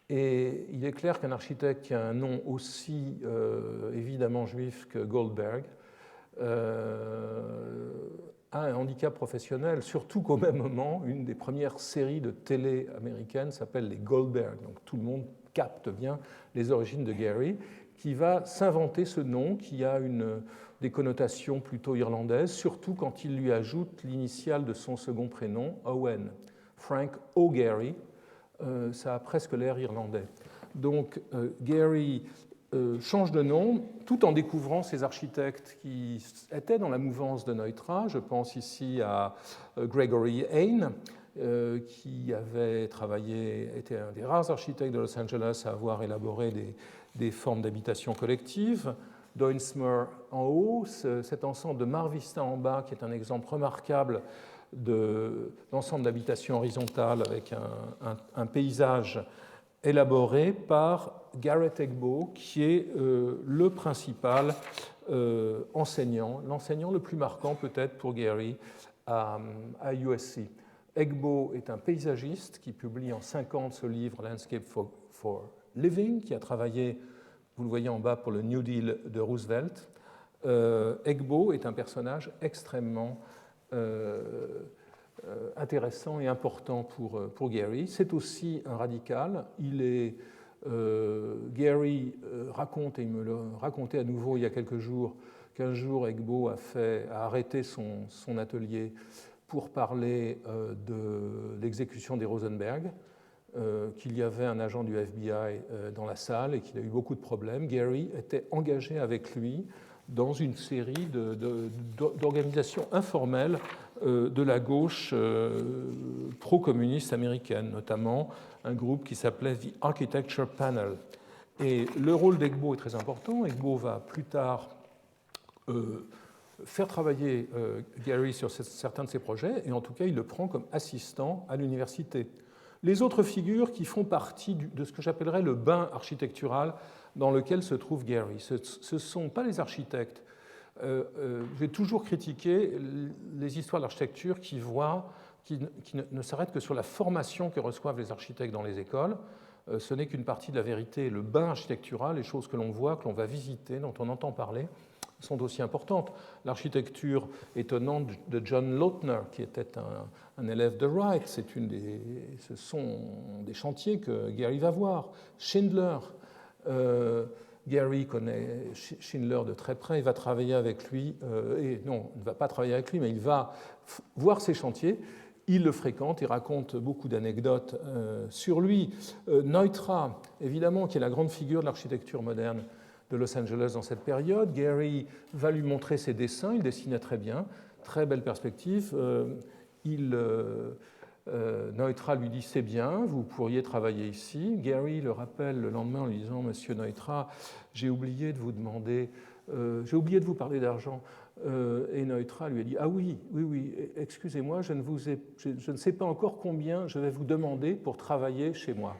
Et il est clair qu'un architecte qui a un nom aussi évidemment juif que Goldberg a un handicap professionnel, surtout qu'au même moment, une des premières séries de télé américaines s'appelle les Goldberg. Donc tout le monde capte bien les origines de Gehry, qui va s'inventer ce nom qui a des connotations plutôt irlandaises, surtout quand il lui ajoute l'initiale de son second prénom, Owen. Frank O'Gehry, ça a presque l'air irlandais. Donc Gehry change de nom tout en découvrant ces architectes qui étaient dans la mouvance de Neutra. Je pense ici à Gregory Hain, qui avait était un des rares architectes de Los Angeles à avoir élaboré des formes d'habitation collective. Doinsmer en haut, cet ensemble de Mar Vista en bas, qui est un exemple remarquable d'ensemble d'habitation horizontale avec un paysage élaboré par Garrett Egbo, qui est le principal enseignant, l'enseignant le plus marquant peut-être pour Gehry à USC. Egbo est un paysagiste qui publie en 1950 ce livre Landscape for Living, qui a travaillé, vous le voyez en bas, pour le New Deal de Roosevelt. Egbo est un personnage extrêmement intéressant et important pour Gehry. C'est aussi un radical. Gehry raconte, et il me le racontait à nouveau il y a quelques jours, qu'un jour Egbo a arrêté son atelier pour parler de l'exécution des Rosenberg, qu'il y avait un agent du FBI dans la salle et qu'il a eu beaucoup de problèmes. Gehry était engagé avec lui dans une série d'organisations informelles de la gauche pro-communiste américaine, notamment un groupe qui s'appelait The Architecture Panel. Et le rôle d'Egbo est très important. Egbo va plus tard faire travailler Gehry sur certains de ses projets, et en tout cas, il le prend comme assistant à l'université. Les autres figures qui font partie de ce que j'appellerais le bain architectural dans lequel se trouve Gehry, ce ne sont pas les architectes. J'ai toujours critiqué les histoires d'architecture qui ne s'arrêtent que sur la formation que reçoivent les architectes dans les écoles. Ce n'est qu'une partie de la vérité. Le bain architectural, les choses que l'on voit, que l'on va visiter, dont on entend parler, sont aussi importantes. L'architecture étonnante de John Lautner, qui était un élève de Wright, ce sont des chantiers que Gehry va voir. Schindler, Gehry connaît Schindler de très près, il va travailler avec lui, et non, il ne va pas travailler avec lui, mais il va voir ses chantiers. Il le fréquente, il raconte beaucoup d'anecdotes sur lui. Neutra, évidemment, qui est la grande figure de l'architecture moderne de Los Angeles dans cette période. Gehry va lui montrer ses dessins, il dessinait très bien, très belle perspective. Neutra lui dit « c'est bien, vous pourriez travailler ici ». Gehry le rappelle le lendemain en lui disant « Monsieur Neutra, j'ai oublié de vous demander, j'ai oublié de vous parler d'argent ». Et Neutra lui a dit « Ah oui, excusez-moi, je ne sais pas encore combien je vais vous demander pour travailler chez moi ».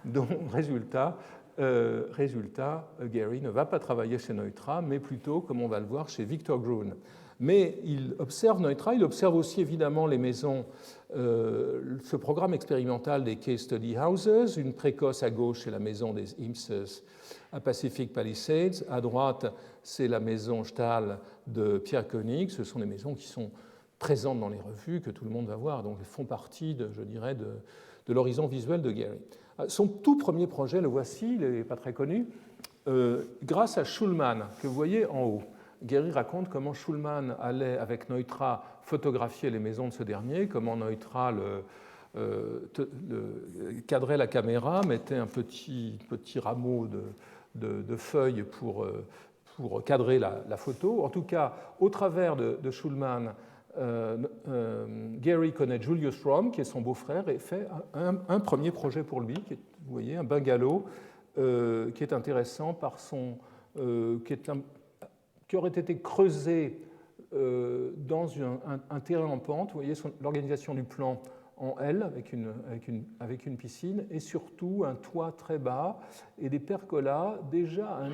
Donc, résultat, Gehry ne va pas travailler chez Neutra, mais plutôt, comme on va le voir, chez Victor Gruen. Mais il observe Neutra, il observe aussi évidemment les maisons, ce programme expérimental des Case Study Houses, une précoce à gauche, c'est la maison des Imses à Pacific Palisades, à droite, c'est la maison Stahl de Pierre Koenig, ce sont des maisons qui sont présentes dans les revues, que tout le monde va voir, donc elles font partie, je dirais, de l'horizon visuel de Gehry. Son tout premier projet, le voici, il n'est pas très connu, grâce à Schulman, que vous voyez en haut. Gehry raconte comment Schulman allait, avec Neutra, photographier les maisons de ce dernier, comment Neutra cadrait la caméra, mettait un petit rameau de feuilles pour cadrer la photo. En tout cas, au travers de Schulman, Gehry connaît Julius Romm, qui est son beau-frère, et fait un premier projet pour lui, qui est, vous voyez, un bungalow, qui est intéressant par qui aurait été creusé dans un terrain en pente. Vous voyez l'organisation du plan en L avec une piscine et surtout un toit très bas et des pergolas, déjà un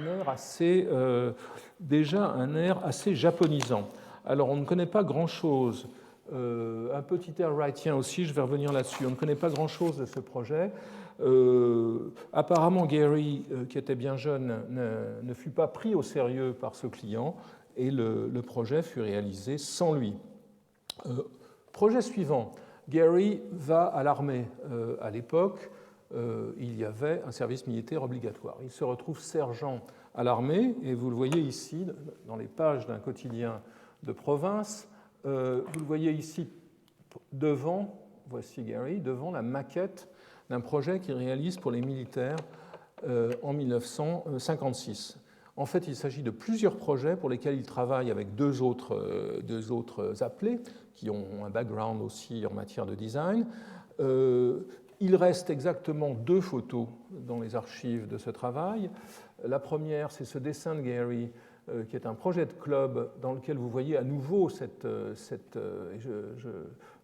air assez japonisant. Alors on ne connaît pas grand-chose, un petit air wrightien aussi, je vais revenir là-dessus, on ne connaît pas grand-chose de ce projet. Apparemment, Gehry, qui était bien jeune, ne fut pas pris au sérieux par ce client et le projet fut réalisé sans lui. Projet suivant, Gehry va à l'armée. À l'époque, il y avait un service militaire obligatoire. Il se retrouve sergent à l'armée et vous le voyez ici dans les pages d'un quotidien de province. Vous le voyez ici devant, voici Gehry, devant la maquette d'un projet qu'il réalise pour les militaires en 1956. En fait, il s'agit de plusieurs projets pour lesquels il travaille avec deux autres appelés qui ont un background aussi en matière de design. Il reste exactement 2 photos dans les archives de ce travail. La première, c'est ce dessin de Gehry qui est un projet de club dans lequel vous voyez à nouveau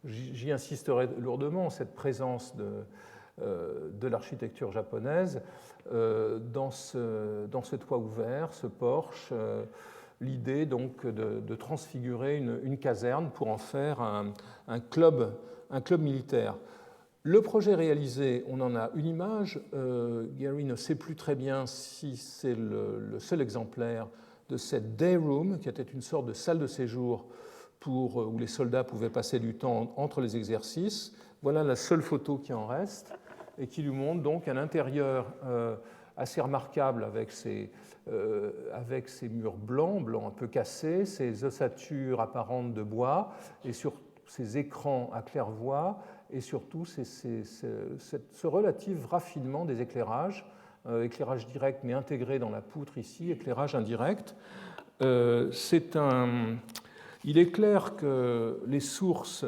j'y insisterai lourdement, cette présence de l'architecture japonaise dans ce toit ouvert, ce porche, l'idée donc de transfigurer une caserne pour en faire un club militaire. Le projet réalisé, on en a une image. Gehry ne sait plus très bien si c'est le seul exemplaire de cette day room, qui était une sorte de salle de séjour où les soldats pouvaient passer du temps entre les exercices. Voilà la seule photo qui en reste et qui lui montre donc un intérieur assez remarquable avec ses murs blancs un peu cassés, ses ossatures apparentes de bois et sur ces écrans à claire-voie et surtout ce relatif raffinement des éclairages, éclairage direct mais intégré dans la poutre ici, éclairage indirect. Il est clair que les sources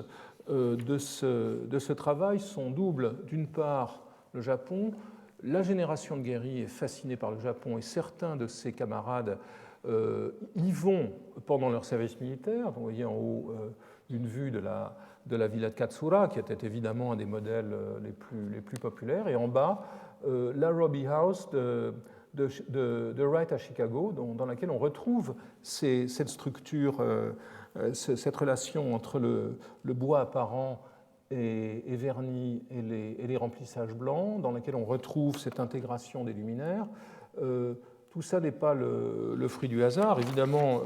de ce travail sont doubles. D'une part, le Japon, la génération de Gehry est fascinée par le Japon et certains de ses camarades y vont pendant leur service militaire. Vous voyez en haut une vue de la villa de Katsura, qui était évidemment un des modèles les plus populaires, et en bas, la Robbie House de Wright à Chicago, dans laquelle on retrouve cette structure, cette relation entre le bois apparent et verni et les remplissages blancs, dans laquelle on retrouve cette intégration des luminaires. Tout ça n'est pas le fruit du hasard. Évidemment,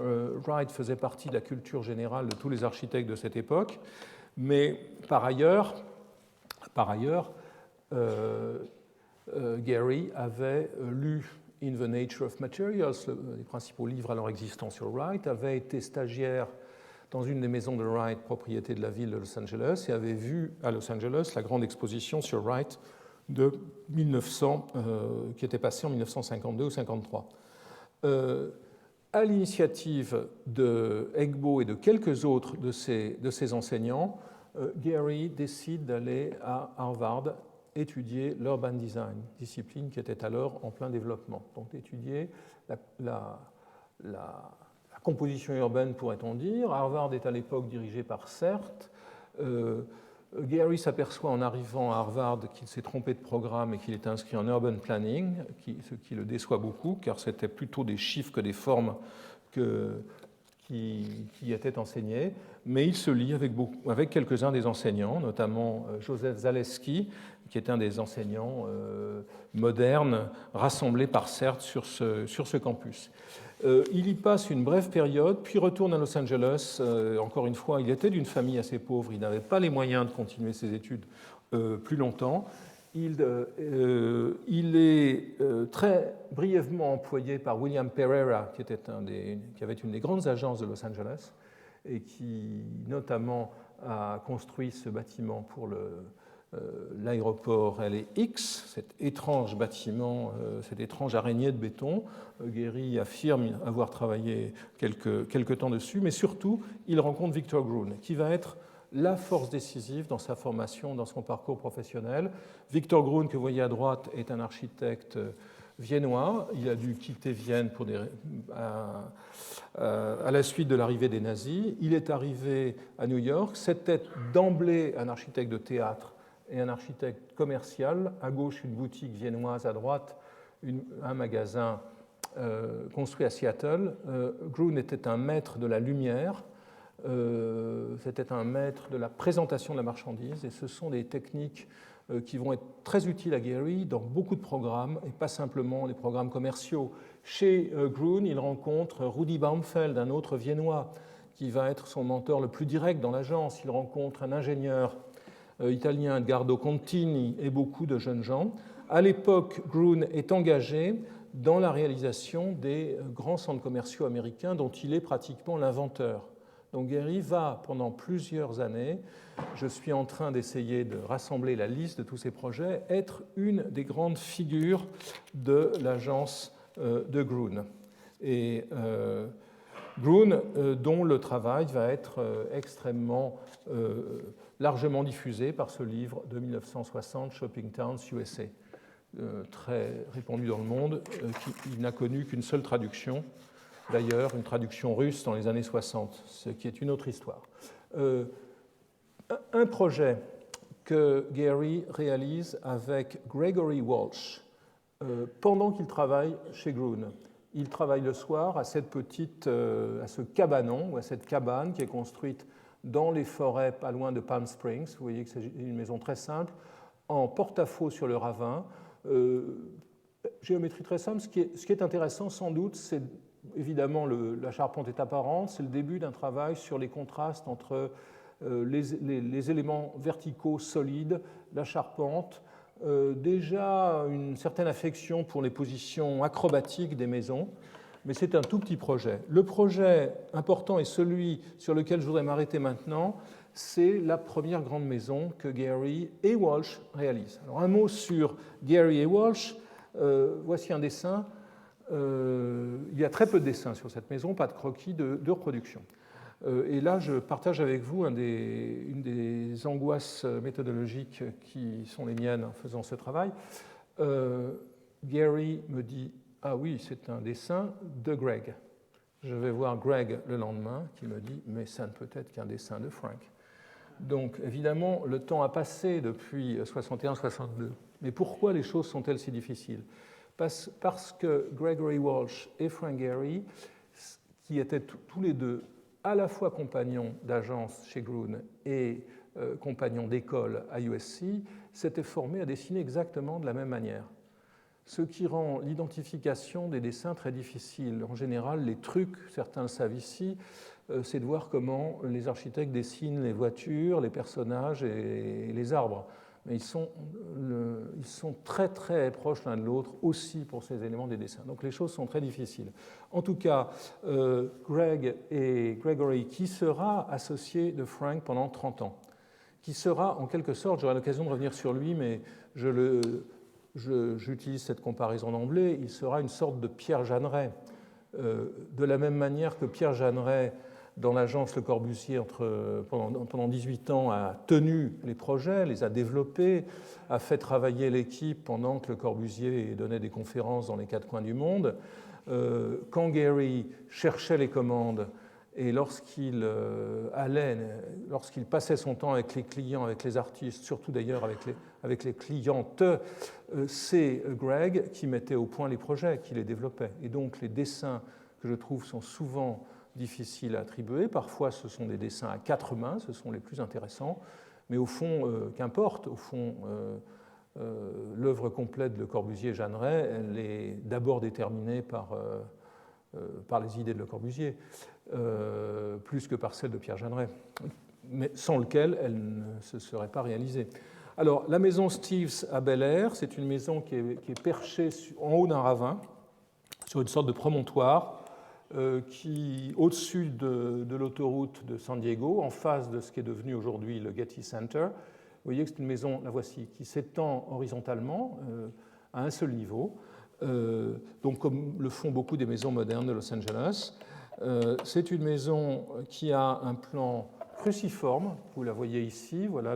Wright faisait partie de la culture générale de tous les architectes de cette époque, mais par ailleurs Gehry avait lu In the Nature of Materials, les principaux livres alors existants sur Wright, avait été stagiaire dans une des maisons de Wright, propriété de la ville de Los Angeles, et avait vu à Los Angeles la grande exposition sur Wright de 1900, qui était passée en 1952 ou 1953. À l'initiative de Egbo et de quelques autres de ses enseignants, Gehry décide d'aller à Harvard étudier l'urban design, discipline qui était alors en plein développement. Donc d'étudier la composition urbaine, pourrait-on dire. Harvard est à l'époque dirigé par CERT. Gehry s'aperçoit en arrivant à Harvard qu'il s'est trompé de programme et qu'il est inscrit en urban planning, ce qui le déçoit beaucoup, car c'était plutôt des chiffres que des formes qui étaient enseignés. Mais il se lie avec quelques-uns des enseignants, notamment Joseph Zaleski, qui est un des enseignants modernes rassemblés par CERT sur ce campus. Il y passe une brève période, puis retourne à Los Angeles. Encore une fois, il était d'une famille assez pauvre, il n'avait pas les moyens de continuer ses études plus longtemps. Il est très brièvement employé par William Pereira, qui avait une des grandes agences de Los Angeles et qui notamment a construit ce bâtiment pour l'aéroport LAX, cet étrange bâtiment, cette étrange araignée de béton. Gehry affirme avoir travaillé quelque temps dessus, mais surtout, il rencontre Victor Gruen, qui va être la force décisive dans sa formation, dans son parcours professionnel. Victor Gruen, que vous voyez à droite, est un architecte viennois. Il a dû quitter Vienne à la suite de l'arrivée des nazis. Il est arrivé à New York. C'était d'emblée un architecte de théâtre et un architecte commercial. À gauche, une boutique viennoise, à droite, un magasin construit à Seattle. Gruen était un maître de la lumière. C'était un maître de la présentation de la marchandise, et ce sont des techniques qui vont être très utiles à Gehry dans beaucoup de programmes, et pas simplement les programmes commerciaux. Chez Gruen, il rencontre Rudi Baumfeld, un autre viennois, qui va être son mentor le plus direct dans l'agence. Il rencontre un ingénieur italien, Edgardo Contini, et beaucoup de jeunes gens. À l'époque, Gruen est engagé dans la réalisation des grands centres commerciaux américains dont il est pratiquement l'inventeur. Donc Gehry va, pendant plusieurs années, je suis en train d'essayer de rassembler la liste de tous ces projets, être une des grandes figures de l'agence de Gruen. Et Gruen, dont le travail va être extrêmement largement diffusé par ce livre de 1960, Shopping Towns, USA, très répandu dans le monde, qui n'a connu qu'une seule traduction, d'ailleurs une traduction russe dans les années 60, ce qui est une autre histoire. Un projet que Gehry réalise avec Gregory Walsh pendant qu'il travaille chez Gruen. Il travaille le soir à à ce cabanon, ou à cette cabane qui est construite dans les forêts pas loin de Palm Springs. Vous voyez que c'est une maison très simple, en porte-à-faux sur le ravin. Géométrie très simple. Ce qui est intéressant sans doute, c'est évidemment la charpente est apparente, c'est le début d'un travail sur les contrastes entre les éléments verticaux solides, la charpente, déjà une certaine affection pour les positions acrobatiques des maisons, mais c'est un tout petit projet. Le projet important et celui sur lequel je voudrais m'arrêter maintenant, c'est la première grande maison que Gehry et Walsh réalisent. Alors un mot sur Gehry et Walsh, voici un dessin. Il y a très peu de dessins sur cette maison, pas de croquis de reproduction. Et là, je partage avec vous une des angoisses méthodologiques qui sont les miennes en faisant ce travail. Gary me dit « Ah oui, c'est un dessin de Greg ». Je vais voir Greg le lendemain qui me dit « Mais ça ne peut être qu'un dessin de Frank ». Donc évidemment, le temps a passé depuis 61-62. Mais pourquoi les choses sont-elles si difficiles ? Parce que Gregory Walsh et Frank Gehry, qui étaient tous les deux à la fois compagnons d'agence chez Gruen et compagnons d'école à USC, s'étaient formés à dessiner exactement de la même manière. Ce qui rend l'identification des dessins très difficile. En général, les trucs, certains le savent ici, c'est de voir comment les architectes dessinent les voitures, les personnages et les arbres. Mais ils sont très très proches l'un de l'autre aussi pour ces éléments des dessins. Donc les choses sont très difficiles. En tout cas, Greg et Gregory, qui sera associé de Frank pendant 30 ans, qui sera en quelque sorte, j'aurai l'occasion de revenir sur lui, mais j'utilise cette comparaison d'emblée, il sera une sorte de Pierre Jeanneret. De la même manière que Pierre Jeanneret, dans l'agence Le Corbusier, pendant 18 ans, a tenu les projets, les a développés, a fait travailler l'équipe pendant que Le Corbusier donnait des conférences dans les 4 coins du monde. Quand Gehry cherchait les commandes et lorsqu'il passait son temps avec les clients, avec les artistes, surtout d'ailleurs avec les clientes, c'est Greg qui mettait au point les projets, qui les développait. Et donc les dessins que je trouve sont souvent difficiles à attribuer. Parfois, ce sont des dessins à 4 mains, ce sont les plus intéressants. Mais au fond, qu'importe, au fond, l'œuvre complète de Le Corbusier-Jeanneret, elle est d'abord déterminée par les idées de Le Corbusier, plus que par celles de Pierre Jeanneret, mais sans lequel elle ne se serait pas réalisée. Alors, la maison Steves à Bel-Air, c'est une maison qui est perchée en haut d'un ravin, sur une sorte de promontoire, qui, au-dessus de l'autoroute de San Diego, en face de ce qui est devenu aujourd'hui le Getty Center. Vous voyez que c'est une maison, la voici, qui s'étend horizontalement à un seul niveau, donc comme le font beaucoup des maisons modernes de Los Angeles. C'est une maison qui a un plan cruciforme, vous la voyez ici, voilà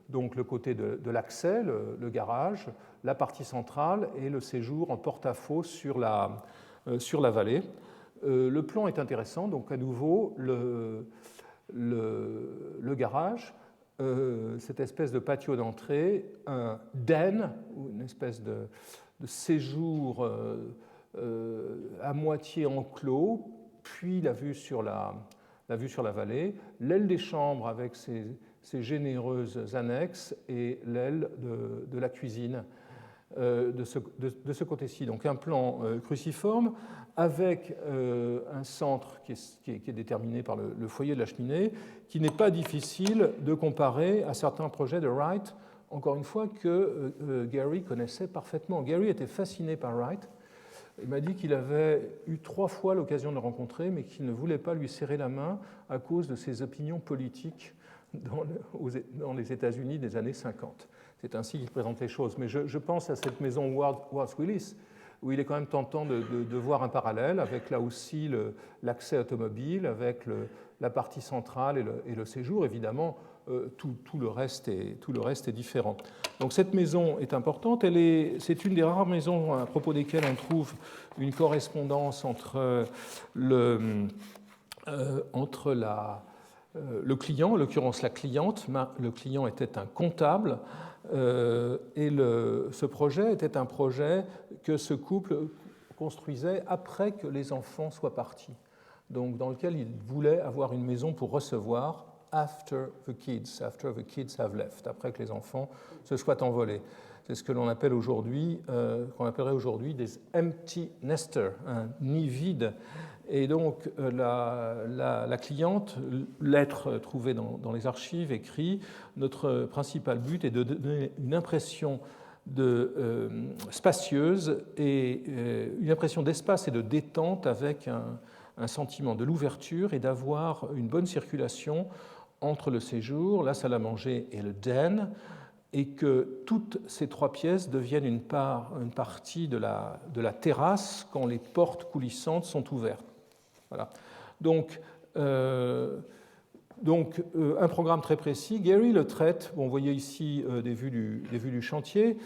donc le côté de l'accès, le garage, la partie centrale et le séjour en porte-à-faux sur la vallée. Le plan est intéressant, donc à nouveau le garage, cette espèce de patio d'entrée, un den, une espèce de séjour à moitié enclos, puis la vue sur la vallée, l'aile des chambres avec ses généreuses annexes et l'aile de la cuisine de ce côté-ci. Donc un plan cruciforme avec un centre qui est déterminé par le foyer de la cheminée, qui n'est pas difficile de comparer à certains projets de Wright, encore une fois, que Gehry connaissait parfaitement. Gehry était fasciné par Wright. Il m'a dit qu'il avait eu 3 fois l'occasion de le rencontrer, mais qu'il ne voulait pas lui serrer la main à cause de ses opinions politiques dans les États-Unis des années 50. C'est ainsi qu'il présente les choses. Mais je pense à cette maison Wallace Willis, où il est quand même tentant de voir un parallèle avec là aussi l'accès automobile, avec la partie centrale et le séjour. Évidemment, tout le reste est différent. Donc cette maison est importante. C'est une des rares maisons à propos desquelles on trouve une correspondance entre le client, en l'occurrence la cliente. Le client était un comptable et ce projet était un projet que ce couple construisait après que les enfants soient partis. Donc dans lequel il voulait avoir une maison pour recevoir after the kids have left, après que les enfants se soient envolés. C'est ce que l'on appelle aujourd'hui, qu'on appellerait aujourd'hui des empty nesters, un nid vide. Et donc la cliente, lettre trouvée dans les archives, écrit « Notre principal but est de donner une impression spacieuse et une impression d'espace et de détente avec un sentiment de l'ouverture et d'avoir une bonne circulation entre le séjour, la salle à manger et le den, et que toutes ces 3 pièces deviennent une partie de la terrasse quand les portes coulissantes sont ouvertes. » Voilà. Donc, Donc, un programme très précis. Gehry le traite. Bon, vous voyez ici des vues du chantier,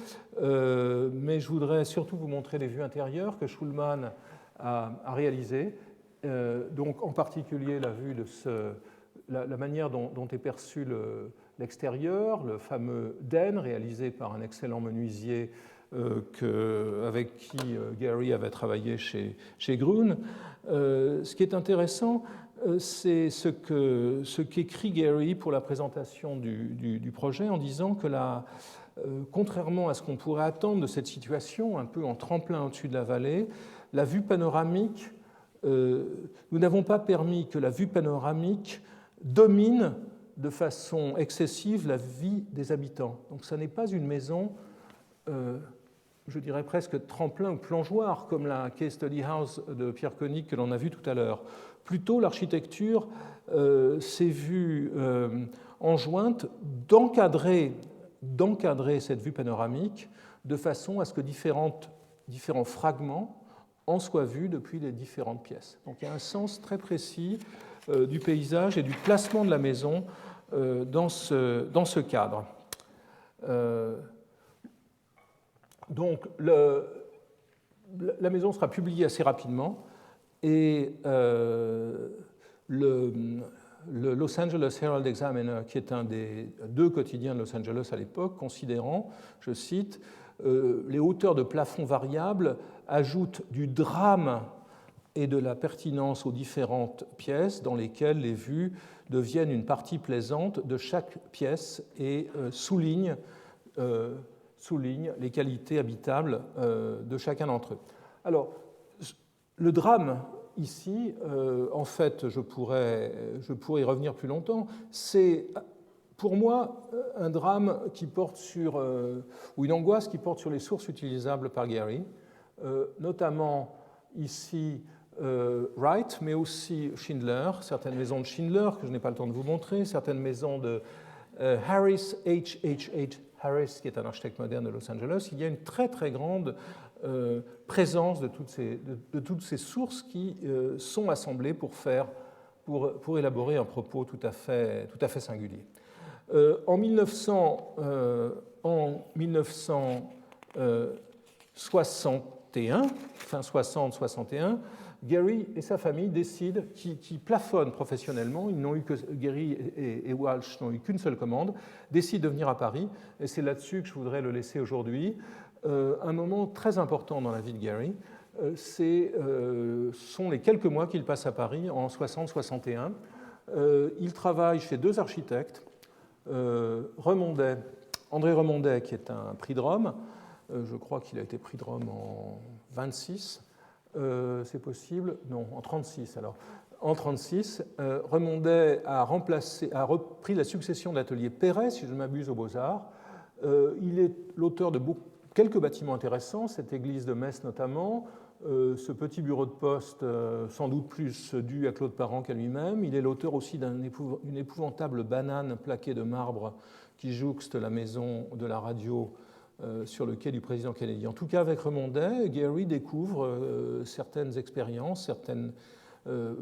mais je voudrais surtout vous montrer les vues intérieures que Schulman a réalisées. Donc, en particulier, la vue de la manière dont est perçu l'extérieur, le fameux den réalisé par un excellent menuisier avec qui Gehry avait travaillé chez Grun. Ce qui est intéressant, c'est ce qu'écrit Gehry pour la présentation du projet en disant que contrairement à ce qu'on pourrait attendre de cette situation, un peu en tremplin au-dessus de la vallée, la vue panoramique, nous n'avons pas permis que la vue panoramique domine de façon excessive la vie des habitants. Donc ce n'est pas une maison, je dirais presque tremplin ou plongeoir, comme la Case Study House de Pierre Koenig que l'on a vu tout à l'heure. Plutôt, l'architecture s'est vue enjointe d'encadrer cette vue panoramique de façon à ce que différents fragments en soient vus depuis les différentes pièces. Donc il y a un sens très précis du paysage et du placement de la maison dans ce cadre. Donc la maison sera publiée assez rapidement. Et le Los Angeles Herald Examiner, qui est un des 2 quotidiens de Los Angeles à l'époque, considérant, je cite, les hauteurs de plafond variables ajoutent du drame et de la pertinence aux différentes pièces dans lesquelles les vues deviennent une partie plaisante de chaque pièce et soulignent les qualités habitables de chacun d'entre eux. Alors, le drame, ici, en fait, je pourrais y revenir plus longtemps, c'est pour moi un drame qui porte ou une angoisse qui porte sur les sources utilisables par Gehry, notamment ici Wright, mais aussi Schindler, certaines maisons de Schindler que je n'ai pas le temps de vous montrer, certaines maisons de Harris, H. Harris, qui est un architecte moderne de Los Angeles. Il y a une très très grande présence de toutes ces sources qui sont assemblées pour élaborer un propos tout à fait singulier. En 1961, fin 60-61, Gehry et sa famille décident, qui plafonnent professionnellement, Gehry et Walsh n'ont eu qu'une seule commande, décident de venir à Paris, et c'est là-dessus que je voudrais le laisser aujourd'hui. Un moment très important dans la vie de Gehry, sont les quelques mois qu'il passe à Paris en 60-61. Il travaille chez 2 architectes, André Remondet, qui est un prix de Rome, je crois qu'il a été prix de Rome en 26, c'est possible? Non, en 36 alors. En 36, Remondet a repris la succession de l'atelier Perret, si je ne m'abuse, aux Beaux-Arts. Il est l'auteur de quelques bâtiments intéressants, cette église de Metz notamment, ce petit bureau de poste, sans doute plus dû à Claude Parent qu'à lui-même. Il est l'auteur aussi d'une épouvantable banane plaquée de marbre qui jouxte la maison de la radio sur le quai du président Kennedy. En tout cas, avec Remondet, Gehry découvre certaines expériences, certaines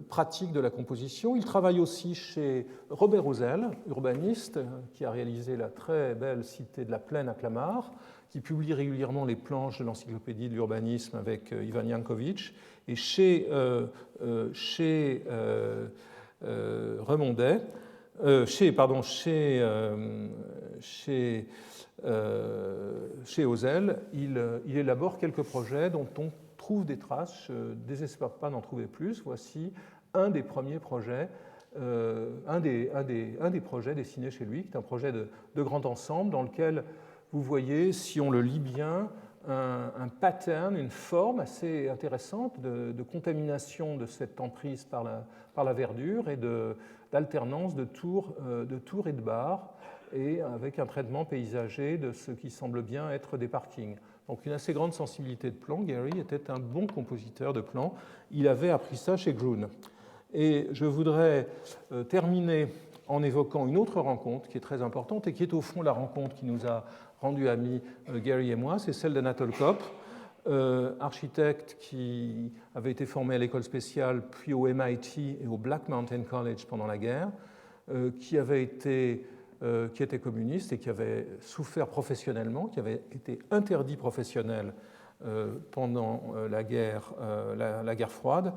pratiques de la composition. Il travaille aussi chez Robert Roussel, urbaniste, qui a réalisé la très belle cité de la Plaine à Clamart, qui publie régulièrement les planches de l'encyclopédie de l'urbanisme avec Ivan Yankovic, et chez Remondet, chez Roussel, il élabore quelques projets dont on trouve des traces, je ne désespère pas d'en trouver plus. Voici un des premiers projets, un des projets dessinés chez lui, qui est un projet de grand ensemble dans lequel vous voyez, si on le lit bien, un pattern, une forme assez intéressante de contamination de cette emprise par la verdure et d'alternance de tours et de bars, et avec un traitement paysager de ce qui semble bien être des parkings. Donc une assez grande sensibilité de plan. Gehry était un bon compositeur de plans. Il avait appris ça chez Grun. Et je voudrais terminer en évoquant une autre rencontre qui est très importante et qui est au fond la rencontre qui nous a rendus amis, Gehry et moi, c'est celle d'Anatole Kopp, architecte qui avait été formé à l'école spéciale, puis au MIT et au Black Mountain College pendant la guerre, qui était communiste et qui avait souffert professionnellement, qui avait été interdit professionnel pendant la guerre froide,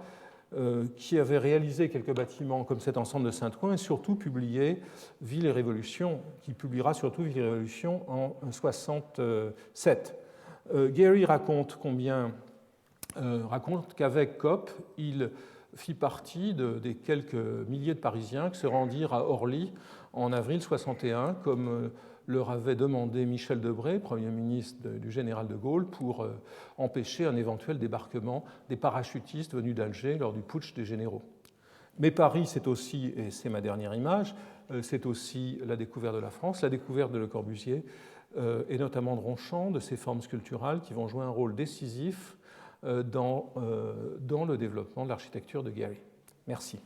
qui avait réalisé quelques bâtiments comme cet ensemble de Saint-Ouen et surtout publié Ville et Révolution, qui publiera surtout Ville et Révolution en 1967. Gehry raconte qu'avec Kopp, il fit partie des quelques milliers de Parisiens qui se rendirent à Orly en avril 1961, comme leur avait demandé Michel Debré, Premier ministre du général de Gaulle, pour empêcher un éventuel débarquement des parachutistes venus d'Alger lors du putsch des généraux. Mais Paris, c'est aussi, et c'est ma dernière image, c'est aussi la découverte de la France, la découverte de Le Corbusier, et notamment de Ronchamp, de ses formes sculpturales qui vont jouer un rôle décisif dans le développement de l'architecture de Gehry. Merci.